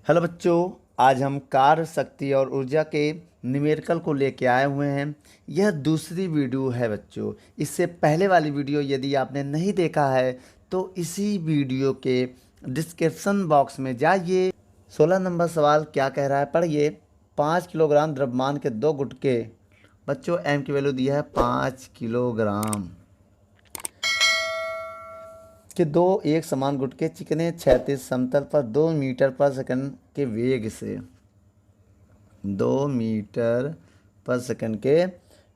Hello बच्चों, आज हम कार्य शक्ति और ऊर्जा के न्यूमेरिकल को लेके आए हुए हैं। यह दूसरी वीडियो है बच्चों। इससे पहले वाली वीडियो यदि आपने नहीं देखा है तो इसी वीडियो के डिस्क्रिप्शन बॉक्स में जाइए। 16 नंबर सवाल क्या कह रहा है पढ़िए। 5 किलोग्राम द्रव्यमान के दो गुटके, बच्चों एम की वैल्यू दी है 5 किलोग्राम कि दो एक समान गुटके चिकने क्षैतिज समतल पर 2 मीटर पर सेकंड के वेग से 2 मीटर पर सेकंड के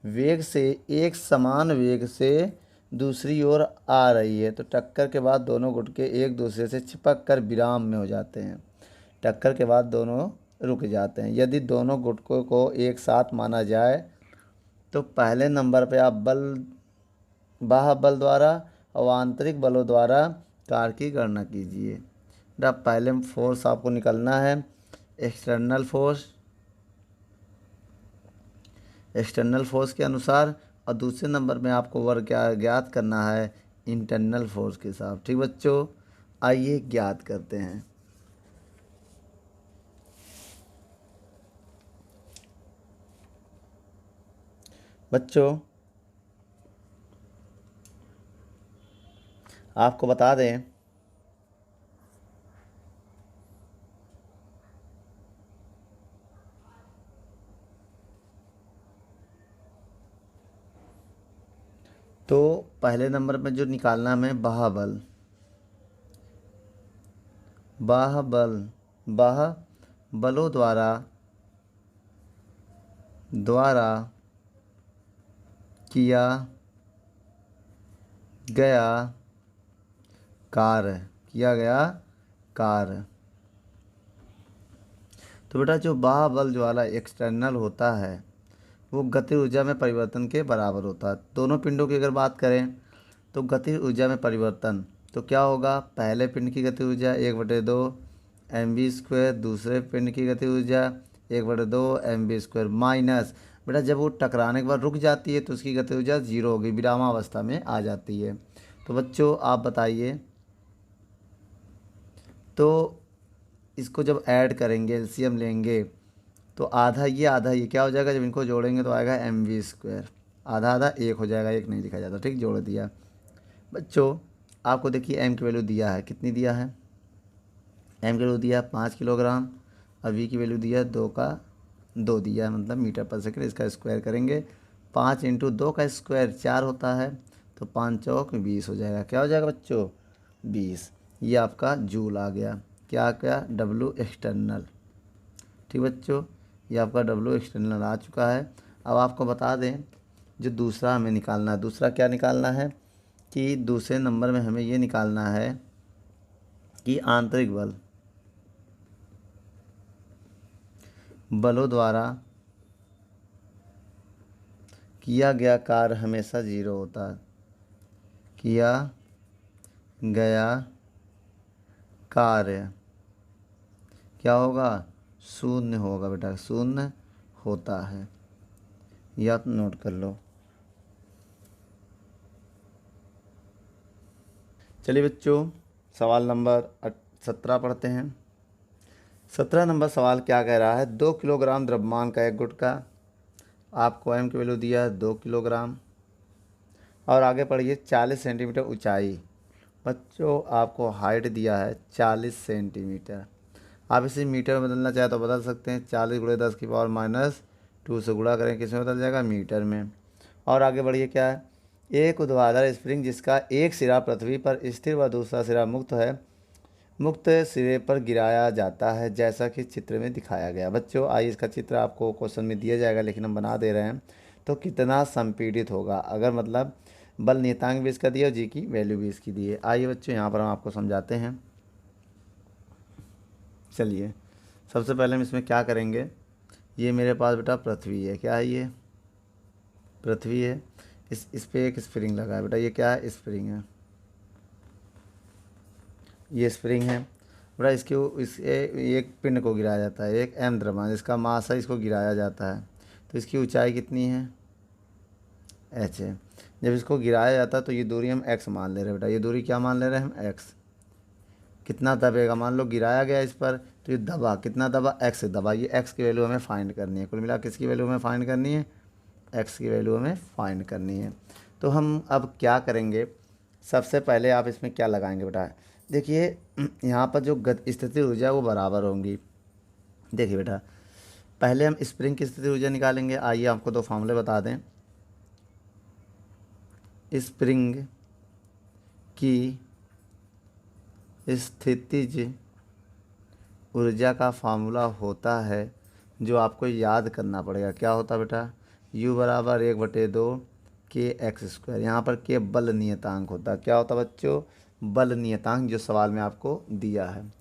वेग से एक समान वेग से दूसरी ओर आ रही है, तो टक्कर के बाद दोनों गुटके एक दूसरे से चिपक कर विराम में हो जाते हैं। टक्कर के बाद दोनों रुक जाते हैं। यदि दोनों गुटकों को एक साथ माना जाए तो पहले नंबर पे आप बाह्य बल द्वारा और आंतरिक बलों द्वारा कार्य की गणना कीजिए। बेटा पहले फोर्स आपको निकालना है एक्सटर्नल फोर्स के अनुसार, और दूसरे नंबर में आपको वर्ग ज्ञात करना है इंटरनल फोर्स के साथ। ठीक बच्चों, आइए ज्ञात करते हैं। बच्चों आपको बता दें तो पहले नंबर में जो निकालना है बाह्य बल, बाह्य बलों द्वारा किया गया कार्य। तो बेटा जो बाह्य बल जो वाला एक्सटर्नल होता है वो गतिज ऊर्जा में परिवर्तन के बराबर होता है। दोनों पिंडों की अगर बात करें तो गतिज ऊर्जा में परिवर्तन तो क्या होगा, पहले पिंड की गतिज ऊर्जा 1/2 mv², दूसरे पिंड की गतिज ऊर्जा 1/2 mv² माइनस, बेटा जब वो टकराने के बाद रुक जाती है तो उसकी गतिज ऊर्जा 0 होगी, विरामावस्था में आ जाती है। तो बच्चों आप बताइए, तो इसको जब ऐड करेंगे एलसीएम लेंगे तो आधा ये क्या हो जाएगा, जब इनको जोड़ेंगे तो आएगा mv²। आधा आधा एक हो जाएगा, एक नहीं लिखा जाता। ठीक, जोड़ दिया। बच्चों आपको देखिए एम की वैल्यू दिया है, कितनी दिया है, एम की वैल्यू दिया है 5 किलोग्राम और वी की वैल्यू दिया है 2 दिया है, मतलब मीटर पर सेकंड। इसका स्क्वायर करेंगे, 5 × 2 का स्क्वायर 4 होता है, तो 5 चौक 20 हो जाएगा। क्या हो जाएगा बच्चों, 20। ये आपका जूल आ गया। क्या आ गया, डब्लू एक्सटर्नल। ठीक बच्चों, ये आपका डब्लू एक्सटर्नल आ चुका है। अब आपको बता दें जो दूसरा हमें निकालना है, दूसरा क्या निकालना है कि दूसरे नंबर में हमें ये निकालना है कि आंतरिक बलों द्वारा किया गया कार्य हमेशा 0 होता है। किया गया कार्य क्या होगा, 0 होगा बेटा, 0 होता है। या तो नोट कर लो। चलिए बच्चों सवाल नंबर 17 पढ़ते हैं। 17 नंबर सवाल क्या कह रहा है, 2 किलोग्राम द्रव्यमान का एक गुटका, आपको एम की वैल्यू दिया है 2 किलोग्राम, और आगे पढ़िए 40 सेंटीमीटर ऊंचाई। बच्चों आपको हाइट दिया है 40 सेंटीमीटर। आप इसे मीटर में बदलना चाहे तो बदल सकते हैं, 40 × 10⁻²से गुणा करें, किस में बदल जाएगा, मीटर में। और आगे बढ़िए क्या है, एक ऊर्ध्वाधर स्प्रिंग जिसका एक सिरा पृथ्वी पर स्थिर व दूसरा सिरा मुक्त सिरे पर गिराया जाता है जैसा कि चित्र में दिखाया गया। बच्चों आइए इसका चित्र आपको क्वेश्चन में दिया जाएगा, लेकिन हम बना दे रहे हैं। तो कितना संपीड़ित होगा, अगर मतलब बल नियतांक भी इसका दिया और जी की वैल्यू भी इसकी दी है। आइए बच्चों यहाँ पर हम आपको समझाते हैं। चलिए सबसे पहले हम इसमें क्या करेंगे, ये मेरे पास बेटा पृथ्वी है, क्या है ये, पृथ्वी है। इस पे एक स्प्रिंग लगा है बेटा, ये क्या है, स्प्रिंग है, ये स्प्रिंग है बेटा। इस एक पिंड को गिराया जाता है, एक एम द्रव्यमान जिसका मास है, इसको गिराया जाता है। तो इसकी ऊंचाई कितनी है, एच है। जब इसको गिराया जाता है तो ये दूरी हम एक्स मान ले रहे हैं बेटा, ये दूरी क्या मान ले रहे हैं हम, एक्स। कितना दबेगा, मान लो गिराया गया इस पर, तो ये दबा, कितना दबा, एक्स दबा। ये एक्स की वैल्यू हमें फाइंड करनी है। कुल मिला किसकी वैल्यू हमें फाइंड करनी है, एक्स की वैल्यू हमें फाइंड करनी है। तो हम अब क्या करेंगे, सबसे पहले आप इसमें क्या लगाएंगे बेटा, देखिए यहाँ पर जो स्थिति ऊर्जा है वो बराबर होंगी। देखिए बेटा, पहले हम स्प्रिंग की स्थिति ऊर्जा निकालेंगे। आइए आपको दो फार्मूले बता दें। स्प्रिंग की स्थितिज ऊर्जा का फार्मूला होता है, जो आपको याद करना पड़ेगा, क्या होता है बेटा, U बराबर 1/2 के एक्स स्क्वायर। यहाँ पर के बल नियतांक होता है। क्या होता है बच्चों, बल नियतांक, जो सवाल में आपको दिया है।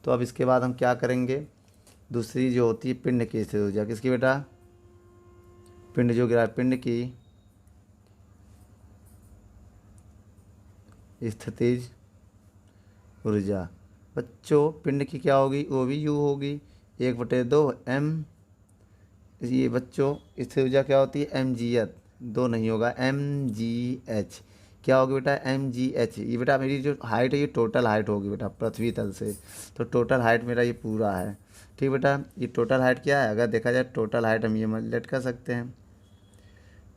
तो अब इसके बाद हम क्या करेंगे, दूसरी जो होती है पिंड की स्थिति ऊर्जा, किसकी बेटा, पिंड जो गिरा, पिंड की स्थितिज ऊर्जा। बच्चों पिंड की क्या होगी, वो भी U होगी, 1/2 M। ये बच्चों स्थिति ऊर्जा क्या होती है, mgh, दो नहीं होगा, mgh। क्या होगी बेटा, mgh। ये बेटा मेरी जो हाइट है ये टोटल हाइट होगी बेटा पृथ्वी तल से, तो टोटल हाइट मेरा ये पूरा है। ठीक बेटा, ये टोटल हाइट क्या है, अगर देखा जाए टोटल हाइट हम ये लेट कर सकते हैं,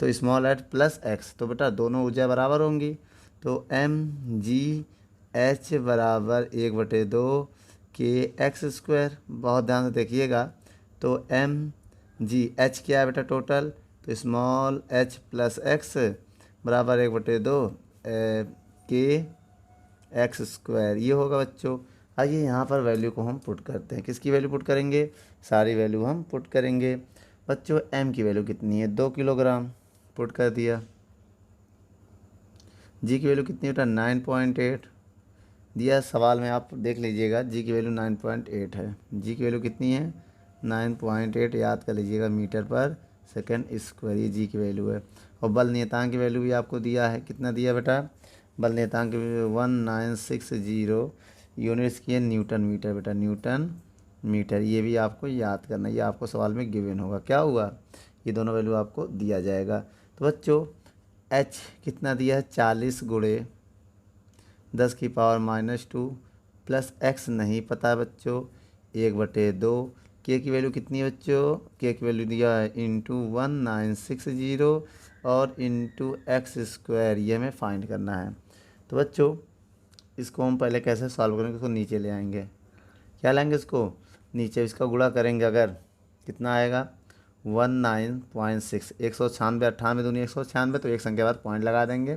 तो स्मॉल एच प्लस एक्स, तो बेटा दोनों ऊर्जा बराबर होंगी। तो mgh बराबर 1/2 के एक्स स्क्वायर। बहुत ध्यान से देखिएगा, तो mgh क्या है बेटा टोटल, तो स्मॉल h प्लस एक्स बराबर 1/2 के एक्स स्क्वायर, ये होगा बच्चों। आइए यहाँ पर वैल्यू को हम पुट करते हैं। किसकी वैल्यू पुट करेंगे, सारी वैल्यू हम पुट करेंगे। बच्चों m की वैल्यू कितनी है, 2 किलोग्राम, पुट कर दिया। जी की वैल्यू कितनी बेटा, 9.8 दिया सवाल में, आप देख लीजिएगा। जी की वैल्यू 9.8 है। जी की वैल्यू कितनी है, 9.8, याद कर लीजिएगा, मीटर पर सेकंड स्क्वायर, ये जी की वैल्यू है। और बल नियतांक की वैल्यू भी आपको दिया है, कितना दिया बेटा, बल नियतांक की 1960 यूनिट्स की है, न्यूटन मीटर बेटा, न्यूटन मीटर। ये भी आपको याद करना है, ये आपको सवाल में गिवन होगा। क्या हुआ, ये दोनों वैल्यू आपको दिया जाएगा। तो बच्चों एच कितना दिया है, 40 गुणे 10⁻⁻2 प्लस एक्स नहीं पता है बच्चों, 1/2। के की वैल्यू कितनी है बच्चों, के की वैल्यू दिया है इंटू 1960 और इंटू एक्स स्क्वायर, ये हमें फाइंड करना है। तो बच्चों इसको हम पहले कैसे सॉल्व करेंगे, इसको नीचे ले आएंगे। क्या लाएंगे, इसको नीचे, इसका गुणा करेंगे, अगर कितना आएगा 19.6, 196, 98 दूनी 196, तो एक संख्या बाद पॉइंट लगा देंगे।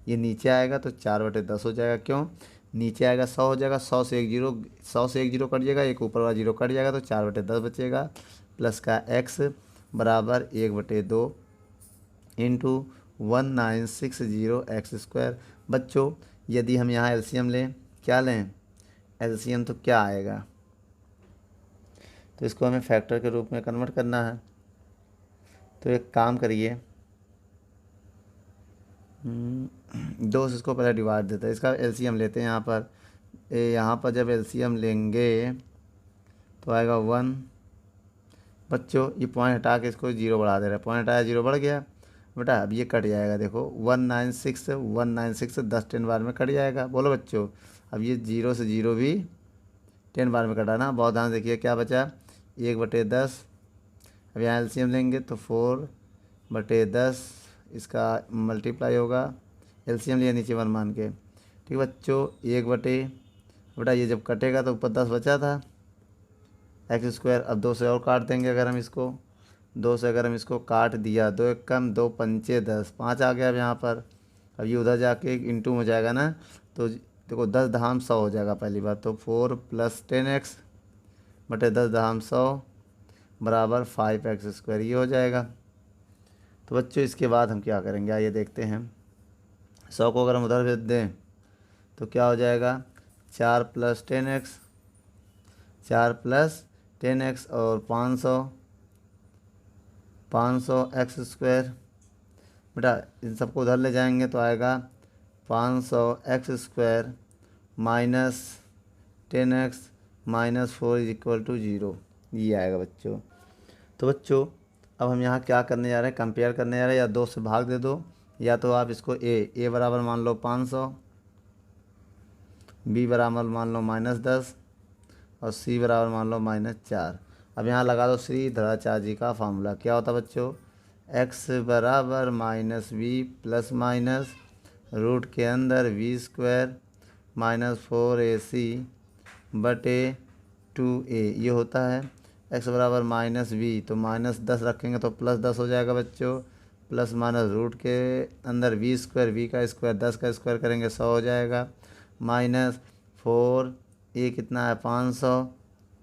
ये नीचे आएगा तो 4/10 हो जाएगा। क्यों, नीचे आएगा 100 हो जाएगा, 100 से एक जीरो, 100 से एक जीरो कट जाएगा, एक ऊपर वाला जीरो कट जाएगा, तो 4/10 बचेगा। प्लस का एक्स बराबर 1/2 इंटू 1960 एक्स स्क्वायर। बच्चों यदि हम यहाँ एलसीएम लें, क्या लें, एलसीएम, तो क्या आएगा, तो इसको हमें फैक्टर के रूप में कन्वर्ट करना है। तो एक काम करिए, 2 से इसको पहले डिवाइड देते हैं, इसका एलसीएम लेते हैं। यहाँ पर जब एलसीएम लेंगे तो आएगा 1। बच्चों ये पॉइंट हटा के इसको 0 बढ़ा दे रहा है, पॉइंट हटाया 0 बढ़ गया बेटा, अब ये कट जाएगा। देखो 196 10 10 बार में कट जाएगा। बोलो बच्चों, अब ये 0 से 0 भी 10 बार में कटा ना, बहुत ध्यान देखिए। क्या बचा, 1/10। अब यहाँ एलसीएम लेंगे तो 4/10, इसका मल्टीप्लाई होगा, एलसीएम लिया नीचे 1 मान के। ठीक बच्चों, 1/, बेटा ये जब कटेगा तो ऊपर 10 बचा था एक्स स्क्वायर। अब 2 से और काट देंगे, अगर हम इसको 2 से अगर हम इसको काट दिया, 2 1 कम 2 पंचे 10, 5 आ गया अब यहाँ पर। अब ये उधर जाके इंटू हो जाएगा ना, तो देखो 10 दहाम 100 हो जाएगा पहली बात, तो 4 + 10x बटे 10 दहाम 100 बराबर 5x स्क्वायर, ये हो जाएगा। तो बच्चों इसके बाद हम क्या करेंगे, आइए देखते हैं। 100 को अगर हम उधर भेज दें तो क्या हो जाएगा, 4 + 10x, 4 + 10x और 500 एक्स स्क्वायर। बेटा इन सबको उधर ले जाएंगे तो आएगा 500 x square minus 10x minus 4 = 0, ये आएगा बच्चों। तो बच्चों अब हम यहाँ क्या करने जा रहे हैं, कंपेयर करने जा रहे हैं। या 2 से भाग दे दो, या तो आप इसको ए बराबर मान लो 500, बी बराबर मान लो -10 और सी बराबर मान लो -4। अब यहाँ लगा दो श्रीधराचार्य जी का फार्मूला। क्या होता है बच्चों, एक्स बराबर -b प्लस माइनस रूट के अंदर v² -4ac बटे 2a ये होता है। एक्स बराबर -b तो -10 रखेंगे तो +10 हो जाएगा बच्चों, प्लस माइनस रूट के अंदर v² v का स्क्वायर 10 का स्क्वायर करेंगे 100 हो जाएगा, -4 ए कितना है 500,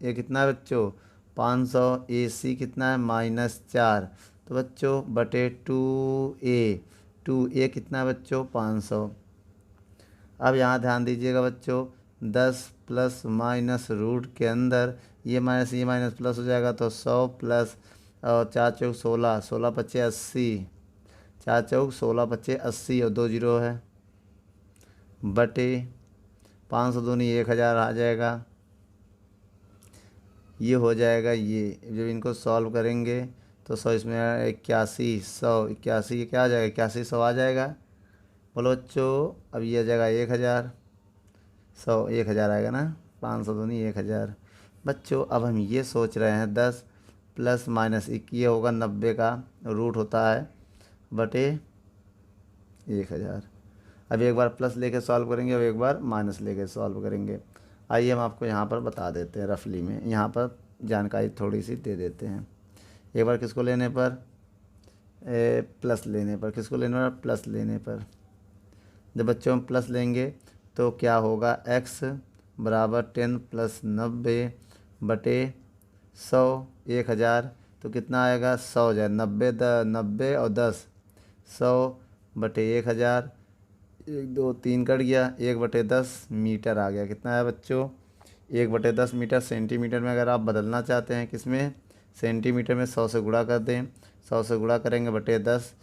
ये कितना है बच्चों 500, ए सी कितना है -4 तो बच्चों बटे 2a कितना है बच्चों 500। अब यहाँ ध्यान दीजिएगा बच्चों 10 प्लस माइनस रूट के अंदर ये माइनस प्लस हो जाएगा तो 100 प्लस और 4 चौक 16, 16 पच्चे 80, 4 चौक 16 पच्चे 80 और 2 जीरो है बटे 500 दूनी 1000 आ जाएगा। ये हो जाएगा। ये जब इनको सॉल्व करेंगे तो 100 इसमें 81, 100 81 क्या आ जाएगा 81 100 आ जाएगा। बोलो बच्चों अब ये आ जाएगा 1000, 100 1000 आएगा ना, 500 दूनी 1000। बच्चों अब हम ये सोच रहे हैं 10 प्लस माइनस ये होगा 90 का रूट होता है बटे 1000। अब एक बार प्लस लेके सॉल्व करेंगे और एक बार माइनस लेके सॉल्व करेंगे। आइए हम आपको यहाँ पर बता देते हैं रफली में, यहाँ पर जानकारी थोड़ी सी दे देते हैं। एक बार किसको लेने पर प्लस लेने पर, किसको लेने पर प्लस लेने पर। जब बच्चों हम प्लस लेंगे तो क्या होगा x बराबर 10 प्लस 90 बटे 100 1000 तो कितना आएगा 100 हो जाए 90 और 10 100 बटे 1000, 1 2 3 कट गया 1/10 मीटर आ गया। कितना है बच्चों 1/10 मीटर। सेंटीमीटर में अगर आप बदलना चाहते हैं किसमें सेंटीमीटर में 100 से गुणा कर दें, 100 से गुणा करेंगे बटे 10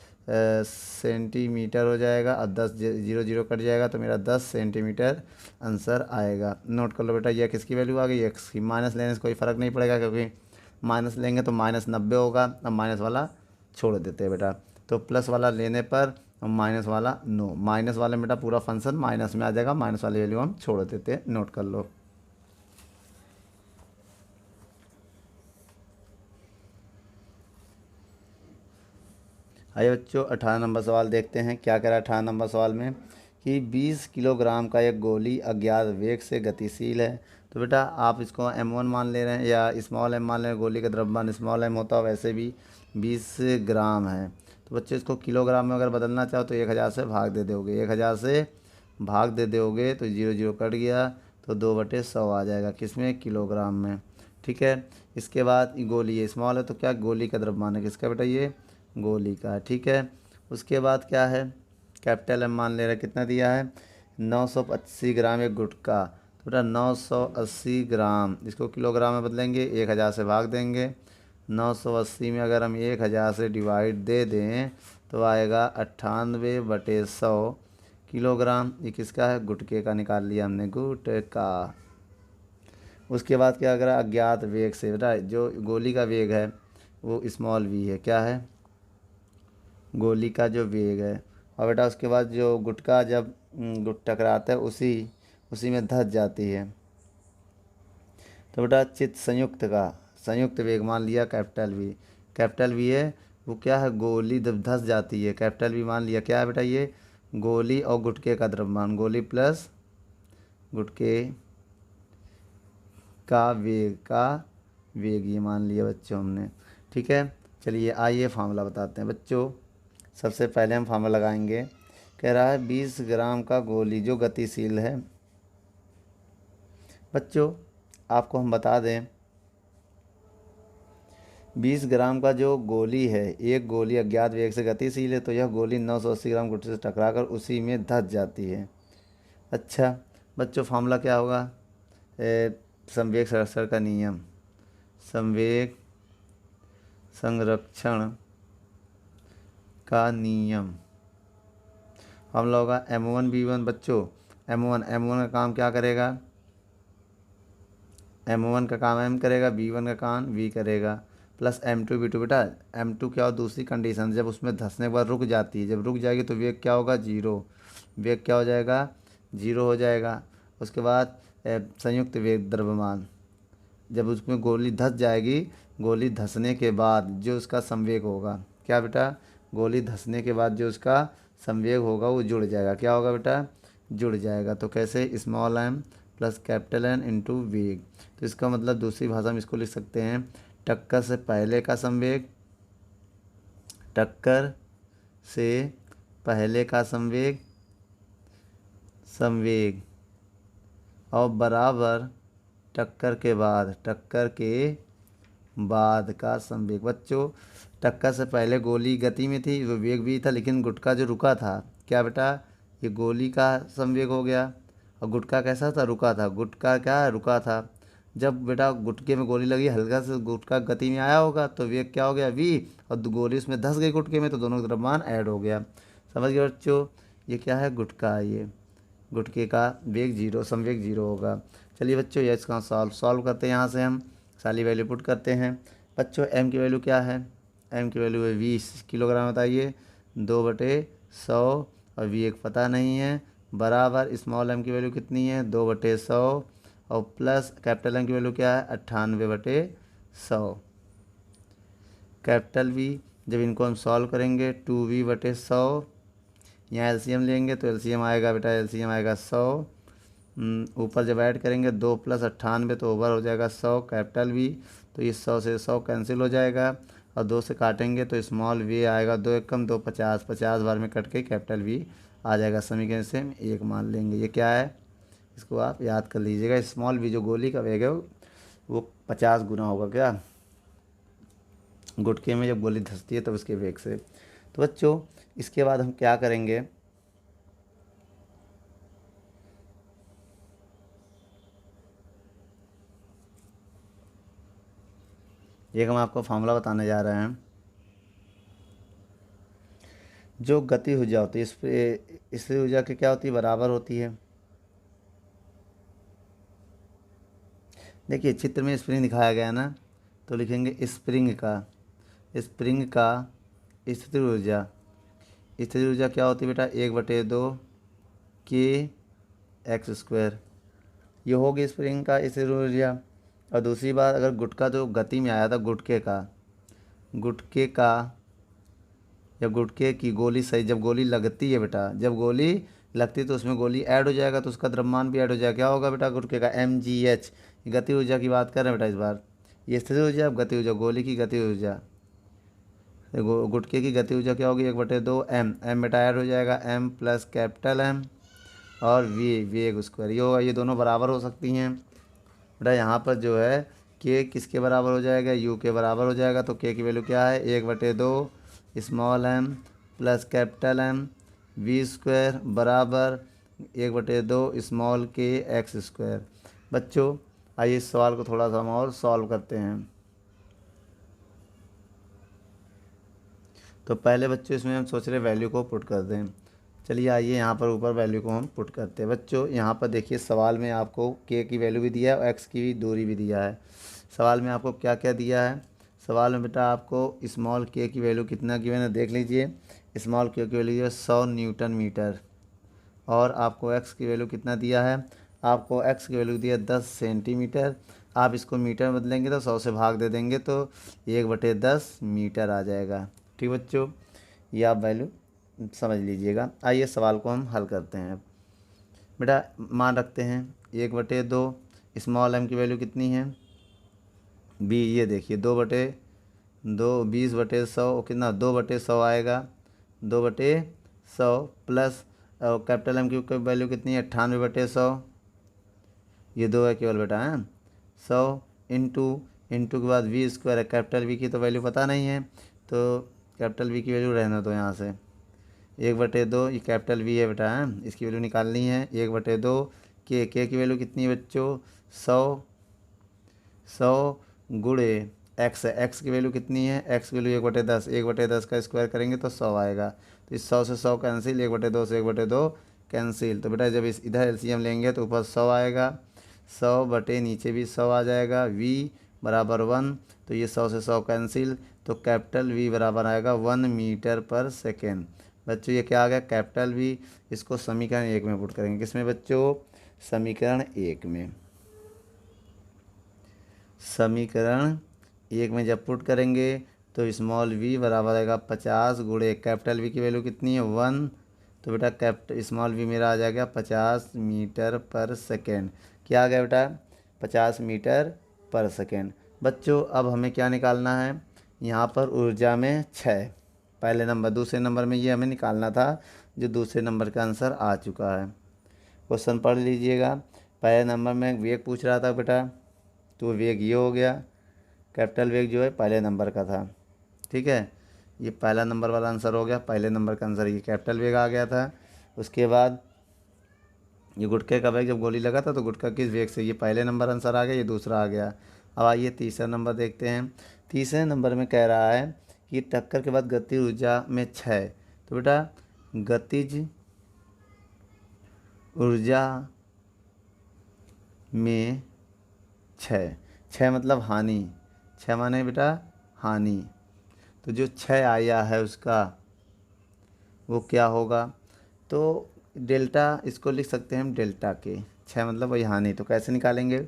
सेंटीमीटर हो जाएगा और 10 0 0 कट जाएगा तो मेरा 10 सेंटीमीटर आंसर आएगा। नोट कर लो बेटा, यह किसकी वैल्यू आ गई एक्स की। माइनस लेने से कोई फ़र्क नहीं पड़ेगा क्योंकि माइनस लेंगे तो -90 होगा। अब माइनस वाला छोड़ देते हैं बेटा, तो प्लस वाला लेने पर माइनस वाला नो, माइनस वाले में बेटा पूरा फंक्शन माइनस में आ जाएगा, माइनस वाली वैल्यू हम छोड़ देते हैं। नोट कर लो। आइए बच्चों 18 नंबर सवाल देखते हैं। क्या कह रहा है 18 नंबर सवाल में कि 20 किलोग्राम का एक गोली अज्ञात वेग से गतिशील है। तो बेटा आप इसको m1 मान ले रहे हैं या स्मॉल m मान ले रहे हैं। गोली का द्रव्यमान स्मॉल m होता है, वैसे भी 20 ग्राम है। तो बच्चे इसको किलोग्राम में अगर बदलना चाहो तो 1000 से भाग दे दोगे, 1000 से भाग दे दोगे तो 0 0 कट गया तो 2/100 आ जाएगा किसमें किलोग्राम में। ठीक है, इसके बाद गोली ये स्मॉल है तो क्या गोली का द्रव्यमान है किसका बेटा ये गोली का। ठीक है, उसके बाद क्या है कैपिटल एम मान ले रहे कितना दिया है 980 ग्राम एक गुटखा। तो बेटा 980 ग्राम इसको किलोग्राम में बदलेंगे, 1000 से भाग देंगे। 980 में अगर हम 1000 से डिवाइड दे दें तो आएगा 98/100 किलोग्राम। ये किसका है गुटके का निकाल लिया हमने गुटका। उसके बाद क्या करा अज्ञात वेग से, बेटा जो गोली का वेग है वो स्मॉल v है, क्या है गोली का जो वेग है। और बेटा उसके बाद जो गुटका जब टकराता है उसी में धंस जाती है। तो बेटा चित्त संयुक्त का संयुक्त वेग मान लिया कैपिटल वी है वो क्या है गोली जब धंस जाती है, कैपिटल वी मान लिया क्या है बेटा ये गोली और गुटके का द्रव्यमान, गोली प्लस गुटके का वेग ये मान लिया बच्चों हमने। ठीक है, चलिए आइए फार्मूला बताते हैं बच्चों। सबसे पहले हम फार्मूला लगाएंगे। कह रहा है 20 ग्राम का गोली जो गतिशील है। बच्चों आपको हम बता दें 20 ग्राम का जो गोली है, एक गोली अज्ञात वेग से गतिशील है तो यह गोली 980 ग्राम गुटके से टकराकर उसी में धंस जाती है। अच्छा बच्चों फार्मूला क्या होगा संवेग संरक्षण का नियम, संवेग संरक्षण का नियम फार्मूला होगा m1v1। बच्चों m1 का काम क्या करेगा m1 का काम m करेगा, v1 का काम v करेगा, प्लस m2v2। बेटा m2 क्या हो दूसरी कंडीशन जब उसमें धंसने के बाद रुक जाती है, जब रुक जाएगी तो वेग क्या होगा जीरो, वेग क्या हो जाएगा जीरो हो जाएगा। उसके बाद संयुक्त वेग द्रव्यमान, जब उसमें गोली धंस जाएगी, गोली धंसने के बाद जो उसका संवेग होगा, क्या बेटा, गोली धंसने के बाद जो उसका संवेग होगा वो जुड़ जाएगा। क्या होगा बेटा, जुड़ जाएगा। तो कैसे, small m plus capital N into वेग। तो इसका मतलब दूसरी भाषा में इसको लिख सकते हैं, टक्कर से पहले का संवेग, टक्कर से पहले का संवेग, संवेग और बराबर टक्कर के बाद, टक्कर के बाद का संवेग। बच्चों, टक्कर से पहले गोली गति में थी, वो वेग भी था, लेकिन गुटका जो रुका था, क्या बेटा, ये गोली का संवेग हो गया, और गुटका कैसा था, रुका था। गुटका क्या, रुका था। जब बेटा गुटके में गोली लगी, हल्का से गुटका गति में आया होगा तो वेग क्या हो गया, वी, और गोली उसमें धंस गई गुटके में, तो दोनों का द्रव्यमान ऐड हो गया। समझ गए बच्चों, ये क्या है, गुटका है। ये गुटके का वेग जीरो, संवेग जीरो होगा। चलिए बच्चों, ये इसका सॉल्व करते हैं। यहाँ से हम सारी वैल्यू पुट करते हैं। बच्चों, एम की वैल्यू क्या है, एम की वैल्यू है 20 किलोग्राम, बताइए, 2/100, और वी एक पता नहीं है, बराबर स्मॉल एम की वैल्यू कितनी है, 2/100, और प्लस कैपिटल एम की वैल्यू क्या है, 98/100। कैपिटल वी, जब इनको हम सॉल्व करेंगे 2v/100, यहाँ एलसीएम लेंगे तो एलसीएम आएगा बेटा, एलसीएम आएगा 100। ऊपर जब ऐड करेंगे 2 + 98 तो ओवर हो जाएगा 100 कैपिटल वी, तो इस 100 से 100 कैंसिल हो जाएगा, और 2 से काटेंगे तो स्मॉल वी आएगा, 2 एक कम 2 50, 50 बार में कट के कैपिटल वी आ जाएगा। समीकरण से हम 1 मान लेंगे। ये क्या है, इसको आप याद कर लीजिएगा, स्मॉल वी जो गोली का वेग है वो 50 गुना होगा, क्या, गुटके में जब गोली धंसती है तब उसके वेग से। तो बच्चों, इसके बाद हम क्या करेंगे, एक हम आपको फार्मूला बताने जा रहे हैं। जो गति ऊर्जा होती है, इस ऊर्जा की क्या होती है, बराबर होती है। देखिए चित्र में स्प्रिंग दिखाया गया है ना, तो लिखेंगे स्प्रिंग का स्थिर ऊर्जा, स्थिर ऊर्जा क्या होती है बेटा, 1/2 kx², ये होगी स्प्रिंग का स्थिर ऊर्जा। और दूसरी बात, अगर गुटका जो गति में आया था, गुटके की गोली सही, जब गोली लगती है बेटा, जब गोली लगती है तो उसमें गोली ऐड हो जाएगा, तो उसका द्रव्यमान भी ऐड हो जाएगा। क्या होगा बेटा, गुटके का mgh, गति ऊर्जा की बात कर रहे हैं बेटा इस बार। ये स्थिर ऊर्जा, अब गति ऊर्जा, गोली की गति ऊर्जा, गुटके की गति ऊर्जा क्या होगी, 1/2 m बेटा ऐड हो जाएगा, m प्लस कैपिटल M और वेग स्क्वायर, ये होगा, ये दोनों बराबर हो सकती हैं बेटा। यहाँ पर जो है k किसके बराबर हो जाएगा, u के बराबर हो जाएगा। तो k की वैल्यू क्या है, 1/2 small m plus capital M v² बराबर 1/2 स्मॉल k x²। बच्चों, आइए इस सवाल को थोड़ा सा हम और सॉल्व करते हैं। तो पहले बच्चों इसमें हम सोच रहे वैल्यू को पुट कर दें। चलिए आइए यहाँ पर ऊपर वैल्यू को हम पुट करते हैं। बच्चों, यहाँ पर देखिए सवाल में आपको k की वैल्यू भी दिया है और x की भी दूरी भी दिया है। सवाल में आपको क्या क्या दिया है, सवाल में बेटा आपको स्मॉल k की वैल्यू कितना गिवन है, देख लीजिए। स्मॉल k की वैल्यू है 100 न्यूटन मीटर, और आपको x की वैल्यू कितना दिया है, आपको x की वैल्यू दिया 10 सेंटीमीटर। आप इसको मीटर में बदलेंगे तो 100 से भाग दे देंगे तो 1/10 मीटर आ जाएगा। ठीक बच्चों, ये आप वैल्यू समझ लीजिएगा। आइए सवाल को हम हल करते हैं। बेटा मान रखते हैं 1/2, स्मॉल m की वैल्यू कितनी है, b, ये देखिए 2/2, 20/100 कितना, 2/100 आएगा, 2/100 प्लस कैपिटल M की वैल्यू कितनी है, 98/100, ये 2 है केवल बेटा, है 100 इंटू के बाद v² है, कैपिटल V की तो वैल्यू पता नहीं है, तो कैपिटल V की वैल्यू रहने दो यहाँ से। 1/2, ये कैपिटल V है बेटा, है इसकी वैल्यू निकालनी है। 1/2 k की वैल्यू कितनी है बच्चों, 100 गुणे x है, x की वैल्यू कितनी है, x की वैल्यू 1/10, 1/10 का स्क्वायर करेंगे तो 100 आएगा। तो इस 100 से 100 कैंसिल, 1/2 से 1/2 कैंसिल। तो बेटा जब इस इधर एलसीएम लेंगे तो ऊपर 100 आएगा, 100 बटे नीचे भी 100 आ जाएगा, v बराबर 1, तो ये 100 से 100 कैंसिल, तो कैपिटल V बराबर आएगा 1 मीटर पर सेकेंड। बच्चों ये क्या आ गया, कैपिटल V। इसको समीकरण 1 में पुट करेंगे, किसमें बच्चों, समीकरण 1 में। समीकरण 1 में जब पुट करेंगे तो स्मॉल v बराबर आएगा 50 गुणे कैपिटल V की वैल्यू कितनी है 1, तो बेटा स्मॉल v मेरा आ जाएगा 50 मीटर पर सेकेंड। क्या आ गया बेटा 50 मीटर पर सेकेंड। बच्चों अब हमें क्या निकालना है, यहाँ पर ऊर्जा में 6 पहले नंबर, दूसरे नंबर में ये हमें निकालना था जो दूसरे नंबर का आंसर आ चुका है। क्वेश्चन पढ़ लीजिएगा। पहले नंबर में वेग पूछ रहा था बेटा, तो वेग ये हो गया, कैपिटल वेग जो है पहले नंबर का था, ठीक है, ये पहला नंबर वाला आंसर हो गया, पहले नंबर का आंसर ये कैपिटल वेग आ गया था। उसके बाद ये गुटके का वेग जब गोली लगा था तो गुटका किस वेग से, ये पहले नंबर आंसर आ गया, ये दूसरा आ गया। अब आइए तीसरा नंबर देखते हैं। तीसरे नंबर में कह रहा है कि टक्कर के बाद गतिज ऊर्जा में 6, तो बेटा गतिज ऊर्जा में 6 मतलब हानि, 6 माने बेटा हानि, तो जो 6 आया है उसका वो क्या होगा, तो डेल्टा इसको लिख सकते हैं हम डेल्टा के, 6 मतलब वही हानि। तो कैसे निकालेंगे,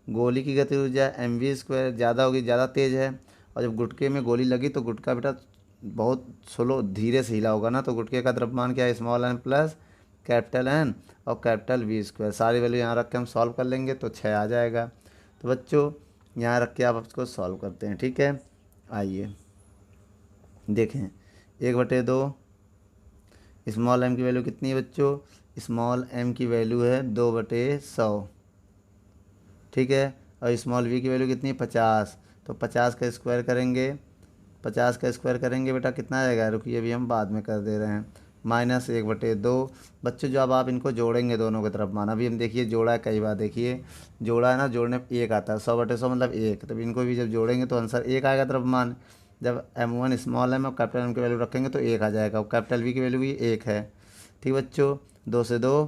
गोली की गति ऊर्जा mv² ज़्यादा होगी, ज़्यादा तेज़ है, और जब गुटके में गोली लगी तो गुटका बेटा बहुत स्लो धीरे से हिला होगा ना, तो गुटके का द्रव्यमान क्या है small n plus capital N और कैपिटल V²। सारी वैल्यू यहाँ रख के हम सॉल्व कर लेंगे तो 6 आ जाएगा। तो बच्चों यहाँ रख के आप इसको सॉल्व करते हैं, ठीक है। आइए देखें 1/2 स्मॉल m की वैल्यू कितनी है बच्चों, स्मॉल m की वैल्यू है 2/100, ठीक है, और स्मॉल v की वैल्यू कितनी है 50, तो 50 का स्क्वायर करेंगे, 50 का स्क्वायर करेंगे बेटा कितना आएगा, रुकिए अभी हम बाद में कर दे रहे हैं, -1/2। बच्चों जो अब आप इनको जोड़ेंगे दोनों की तरफ मान, अभी हम देखिए जोड़ा है कई बार, देखिए जोड़ा है ना, जोड़ने पे 1 आता है, 100/100 मतलब 1, तब इनको भी जब जोड़ेंगे तो आंसर 1 आएगा द्रव्यमान। जब m1 स्मॉल m और कैपिटल M की वैल्यू रखेंगे तो 1 आ जाएगा, और कैपिटल V की वैल्यू भी 1 है, ठीक बच्चों। 2 से 2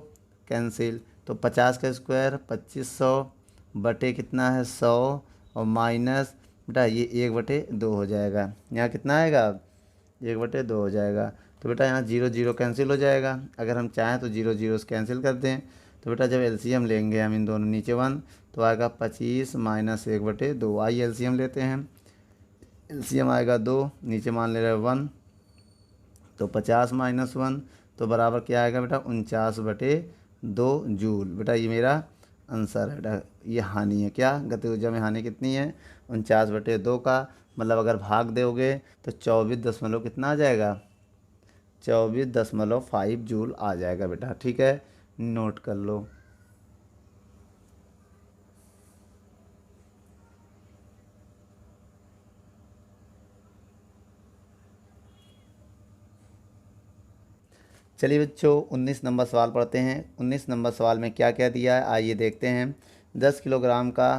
कैंसिल, तो 50 का स्क्वायर 2500 बटे कितना है 100, और माइनस बेटा ये 1/2 हो जाएगा, यहाँ कितना आएगा 1/2 हो जाएगा। तो बेटा यहाँ 0 0 कैंसिल हो जाएगा, अगर हम चाहें तो 0 0 से कैंसिल कर दें, तो बेटा जब एलसीएम लेंगे हम इन दोनों नीचे 1 तो आएगा 25 माइनस 1/2। आइए एलसीएम लेते हैं, एलसीएम आएगा 2, नीचे मान ले रहे 1, तो 50 माइनस 1 तो बराबर क्या आएगा बेटा 49/2 जूल। बेटा ये मेरा आंसर है बेटा, ये हानि है, क्या गति ऊर्जा में हानि कितनी है 49/2 का, मतलब अगर भाग दोगे तो 24 दशमलव कितना आ जाएगा 24.5 जूल आ जाएगा बेटा, ठीक है, नोट कर लो। चलिए बच्चों 19 नंबर सवाल पढ़ते हैं। 19 नंबर सवाल में क्या क्या दिया है आइए देखते हैं। 10 किलोग्राम का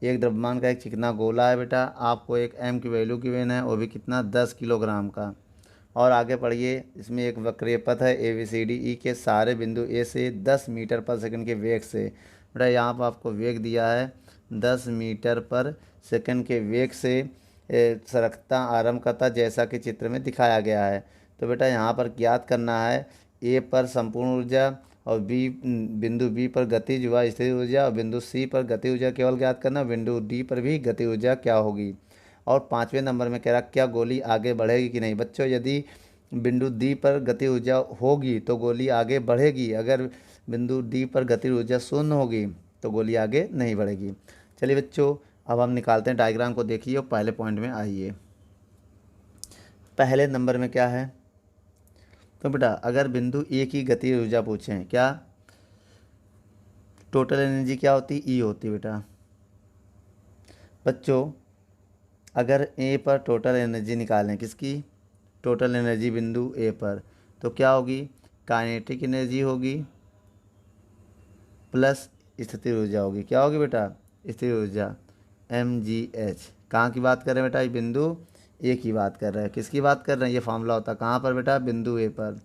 एक द्रव्यमान का एक चिकना गोला है बेटा, आपको एक m की वैल्यू गिवन है, वो भी कितना 10 किलोग्राम का। और आगे पढ़िए, इसमें एक वक्रीय पथ है ABCDE के सारे बिंदु A से 10 मीटर पर सेकंड के वेग से, बेटा यहाँ पर आपको वेग दिया है 10 मीटर पर सेकंड के वेग से सरकता आरंभ करता जैसा कि चित्र में दिखाया गया है। तो बेटा यहाँ पर ज्ञात करना है ए पर संपूर्ण ऊर्जा, और बिंदु बी पर गतिज व स्थिर ऊर्जा, और बिंदु सी पर गति ऊर्जा केवल ज्ञात करना, बिंदु डी पर भी गति ऊर्जा क्या होगी। और 5वें नंबर में कह रहा क्या गोली आगे बढ़ेगी कि नहीं। बच्चों यदि बिंदु डी पर गति ऊर्जा होगी तो गोली आगे बढ़ेगी, अगर बिंदु डी पर गति ऊर्जा शून्य होगी तो गोली आगे नहीं बढ़ेगी। चलिए बच्चों अब हम निकालते हैं डायग्राम को, देखिए और पहले पॉइंट में आइए। पहले नंबर में क्या है, तो बेटा अगर बिंदु ए की गति ऊर्जा पूछें, क्या टोटल एनर्जी क्या होती ई होती बेटा। बच्चों अगर ए पर टोटल एनर्जी निकालें, किसकी टोटल एनर्जी बिंदु ए पर, तो क्या होगी काइनेटिक एनर्जी होगी प्लस स्थितिज ऊर्जा होगी, क्या होगी बेटा स्थितिज ऊर्जा mgh। कहाँ की बात कर रहे हैं बेटा, ये बिंदु ए की बात कर रहे हैं, किसकी बात कर रहे हैं, ये फार्मूला होता है कहाँ पर बेटा बिंदु ए पर,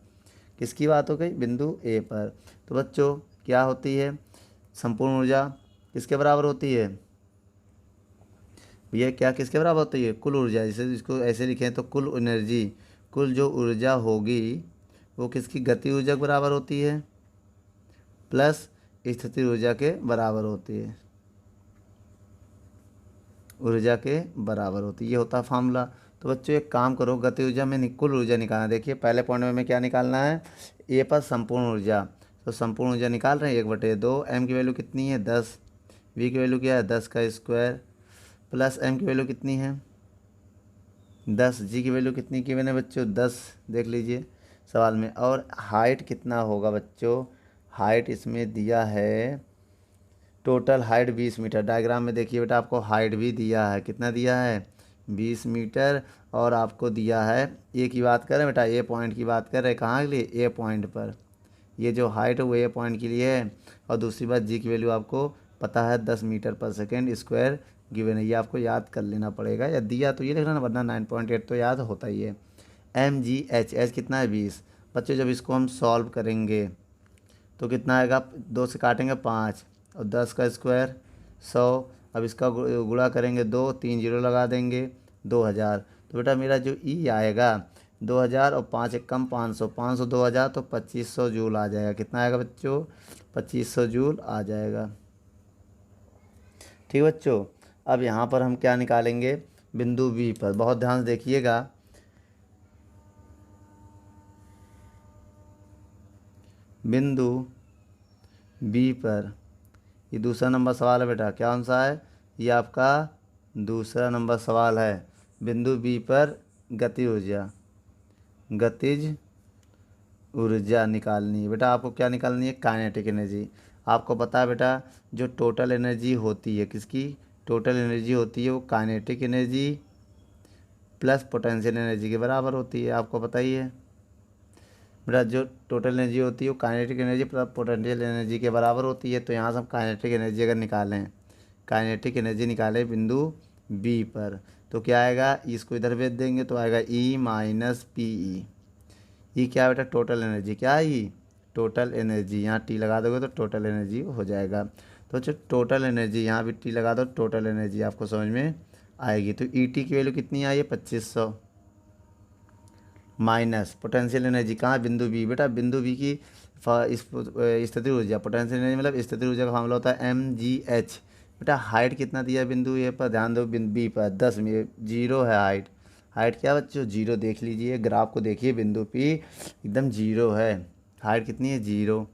किसकी बात हो गई बिंदु ए पर। तो बच्चों क्या होती है संपूर्ण ऊर्जा किसके बराबर होती है भैया, क्या किसके बराबर होती है कुल ऊर्जा, जैसे इसको ऐसे लिखें तो कुल एनर्जी, कुल जो ऊर्जा होगी वो किसकी गति ऊर्जा के बराबर होती है प्लस स्थितिज ऊर्जा के बराबर होती है, ऊर्जा के बराबर होती है, ये होता है फार्मूला। तो बच्चों एक काम करो, गति ऊर्जा में कुल ऊर्जा निकालना। देखिए पहले पॉइंट में हमें क्या निकालना है, ए पर संपूर्ण ऊर्जा। तो संपूर्ण ऊर्जा निकाल रहे हैं 1/2। एम की वैल्यू कितनी है 10, वी की वैल्यू क्या है 10 का स्क्वायर, प्लस एम की वैल्यू कितनी है 10, जी की वैल्यू कितनी की मैंने बच्चों 10, देख लीजिए सवाल में। और हाइट कितना होगा बच्चों, हाइट इसमें दिया है, टोटल हाइट 20 मीटर। डायग्राम में देखिए बेटा आपको हाइट भी दिया है, कितना दिया है 20 मीटर। और आपको दिया है, ए की बात करें बेटा, ए पॉइंट की बात कर रहे हैं, कहाँ के लिए, ए पॉइंट पर। ये जो हाइट है वो ए पॉइंट के लिए है। और दूसरी बात जी की वैल्यू आपको पता है 10 मीटर पर सेकेंड स्क्वायर गिवन है, ये आपको याद कर लेना पड़ेगा, या दिया तो ये लिखना ना, वरना 9.8 तो याद होता ही है। एम जी एच, एच कितना है 20। बच्चों जब इसको हम सॉल्व करेंगे तो कितना आएगा, 2 से काटेंगे 5 और 10 का स्क्वायर 100। अब इसका गुणा करेंगे 2, 3 जीरो लगा देंगे 2000। तो बेटा मेरा जो ई आएगा 2000 और 5 एक कम 500, 500 2000 तो 2500 जूल आ जाएगा। कितना आएगा बच्चों, 2500 जूल आ जाएगा। ठीक है बच्चों, अब यहाँ पर हम क्या निकालेंगे, बिंदु बी पर बहुत ध्यान से देखिएगा। बिंदु बी पर, ये दूसरा नंबर सवाल है बेटा, क्या कौन सा है, ये आपका दूसरा नंबर सवाल है। बिंदु बी पर गति ऊर्जा, गतिज ऊर्जा निकालनी है बेटा। आपको क्या निकालनी है, काइनेटिक एनर्जी। आपको पता है बेटा जो टोटल एनर्जी होती है, किसकी टोटल एनर्जी होती है, वो kinetic energy plus potential energy के बराबर होती है, आपको पता ही है बेटा। जो टोटल एनर्जी होती है वो kinetic energy plus potential energy के बराबर होती है। तो यहाँ से हम काइनेटिक एनर्जी अगर निकालें, काइनेटिक एनर्जी निकालें बिंदु बी पर, तो क्या आएगा, इसको इधर भेज देंगे तो आएगा ई माइनस पी ई। ये क्या बेटा, टोटल एनर्जी, क्या है ये टोटल एनर्जी, यहाँ टी लगा दोगे तो टोटल एनर्जी हो जाएगा। तो जो टोटल एनर्जी, यहाँ भी टी लगा दो, टोटल एनर्जी आपको समझ में आएगी। तो ई टी की वैल्यू कितनी आई है 2500, माइनस पोटेंशियल एनर्जी कहाँ, बिंदु बी बेटा, बिंदु बी की स्थितिज ऊर्जा, पोटेंशियल एनर्जी मतलब स्थितिज ऊर्जा का मामला होता है एम जी एच। बेटा हाइट कितना दिया है बिंदु ए पर, ध्यान दो, बिंदु बी पर 10 में 0 है हाइट। हाइट क्या बच्चों 0, देख लीजिए ग्राफ को देखिए, बिंदु पी एकदम 0 है, हाइट कितनी है 0।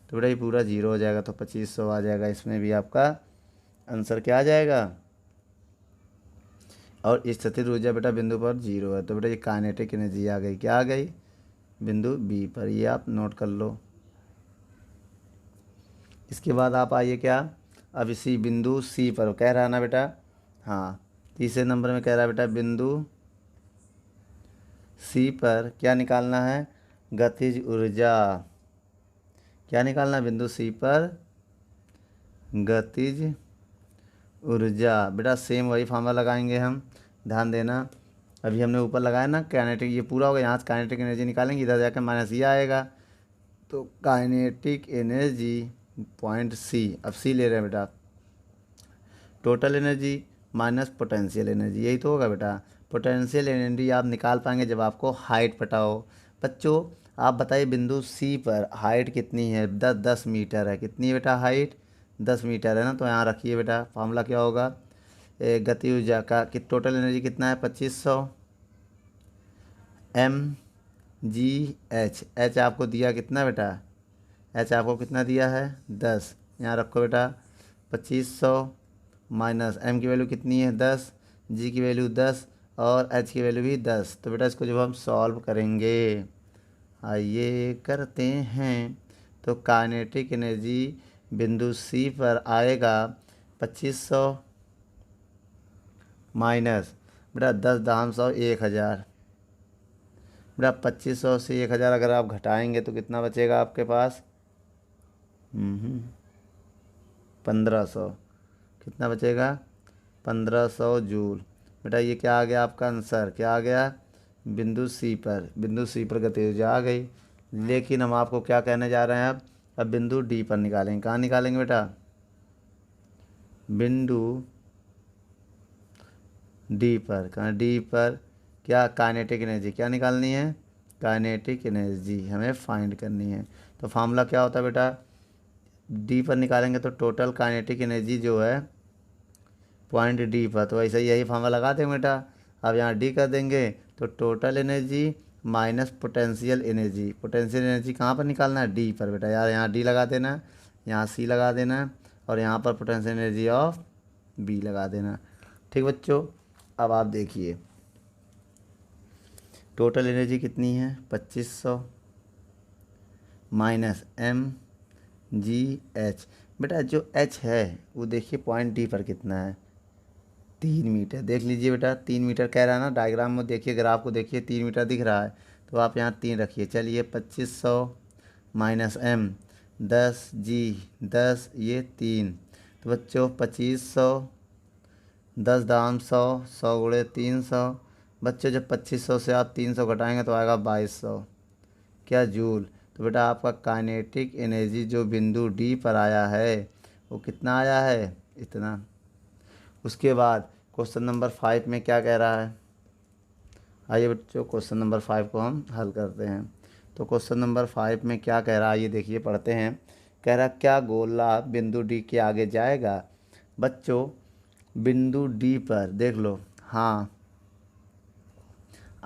तो बेटा ये पूरा 0 हो जाएगा, तो 2500 आ जाएगा। इसमें भी आपका आंसर क्या आ जाएगा। और स्थितिज ऊर्जा बेटा बिंदु पर 0 है, तो बेटा ये काइनेटिक एनर्जी आ गई, क्या आ गई, बिंदु बी पर। ये आप नोट कर लो। इसके बाद आप आइए क्या, अब इसी बिंदु सी पर कह रहा है ना बेटा, हाँ तीसरे नंबर में कह रहा है बेटा बिंदु सी पर क्या निकालना है, गतिज ऊर्जा। क्या निकालना है बिंदु सी पर, गतिज ऊर्जा। बेटा सेम वही फार्मूला लगाएंगे हम, ध्यान देना। अभी हमने ऊपर लगाया ना काइनेटिक, ये पूरा होगा, यहाँ से काइनेटिक एनर्जी निकालेंगे, इधर जाकर माइनस ये आएगा। तो काइनेटिक एनर्जी पॉइंट सी, अब सी ले रहे हैं बेटा, total energy minus potential energy, यही तो होगा बेटा। पोटेंशियल एनर्जी आप निकाल पाएंगे जब आपको हाइट पता हो। बच्चों आप बताइए बिंदु सी पर हाइट कितनी है, 10 मीटर है, कितनी है बेटा हाइट 10 मीटर है ना। तो यहाँ रखिए बेटा, फार्मूला क्या होगा, गति ऊर्जा का कि टोटल एनर्जी कितना है 2500, एम जी एच, एच आपको दिया कितना बेटा, एच आपको कितना दिया है 10, यहाँ रखो बेटा 2500 माइनस एम की वैल्यू कितनी है 10, जी की वैल्यू 10 और एच की वैल्यू भी 10। तो बेटा इसको जब हम सॉल्व करेंगे, आइए करते हैं, तो काइनेटिक एनर्जी बिंदु सी पर आएगा 2500 माइनस बेटा 10 दाम 100 1000। बेटा 2500 से 1000 अगर आप घटाएंगे तो कितना बचेगा आपके पास, 1500। कितना बचेगा 1500 जूल। बेटा ये क्या आ गया आपका आंसर, क्या आ गया, बिंदु सी पर, बिंदु सी पर गति ऊर्जा आ गई। लेकिन हम आपको क्या कहने जा रहे हैं, अब बिंदु डी पर निकालेंगे। कहाँ निकालेंगे बेटा, बिंदु डी पर। कहाँ डी पर, क्या काइनेटिक एनर्जी क्या निकालनी है, काइनेटिक एनर्जी हमें फाइंड करनी है। तो फार्मूला क्या होता है बेटा, डी पर निकालेंगे तो टोटल काइनेटिक एनर्जी जो है पॉइंट डी पर, तो ऐसे यही फार्मूला लगा देंगे बेटा। अब यहाँ डी कर देंगे तो total energy minus potential energy. Potential energy कहाँ पर निकालना है? डी पर बेटा। यार यहाँ डी लगा देना है, यहाँ सी लगा देना है, और यहाँ पर पोटेंशियल एनर्जी ऑफ बी लगा देना। ठीक बच्चों, अब आप देखिए टोटल एनर्जी कितनी है? 2500 माइनस एम जी एच। बेटा जो एच है वो देखिए पॉइंट डी पर कितना है? 3 मीटर। देख लीजिए बेटा 3 मीटर कह रहा है ना, डायग्राम में देखिए, ग्राफ को देखिए 3 मीटर दिख रहा है, तो आप यहाँ 3 रखिए। चलिए 2500 माइनस एम 10 जी 10 ये 3, तो बच्चों 2500 10 दाम 100 100 गुणे 300। बच्चों जब 2500 से आप 300 घटाएंगे तो आएगा 2200 क्या जूल। तो बेटा आपका काइनेटिक एनर्जी जो बिंदु डी पर आया है वो कितना आया है? इतना। उसके बाद क्वेश्चन नंबर 5 में क्या कह रहा है? आइए बच्चों क्वेश्चन नंबर 5 को हम हल करते हैं। तो क्वेश्चन नंबर 5 में क्या कह रहा है ये देखिए, पढ़ते हैं। कह रहा क्या गोला बिंदु डी के आगे जाएगा? बच्चों बिंदु डी पर देख लो, हाँ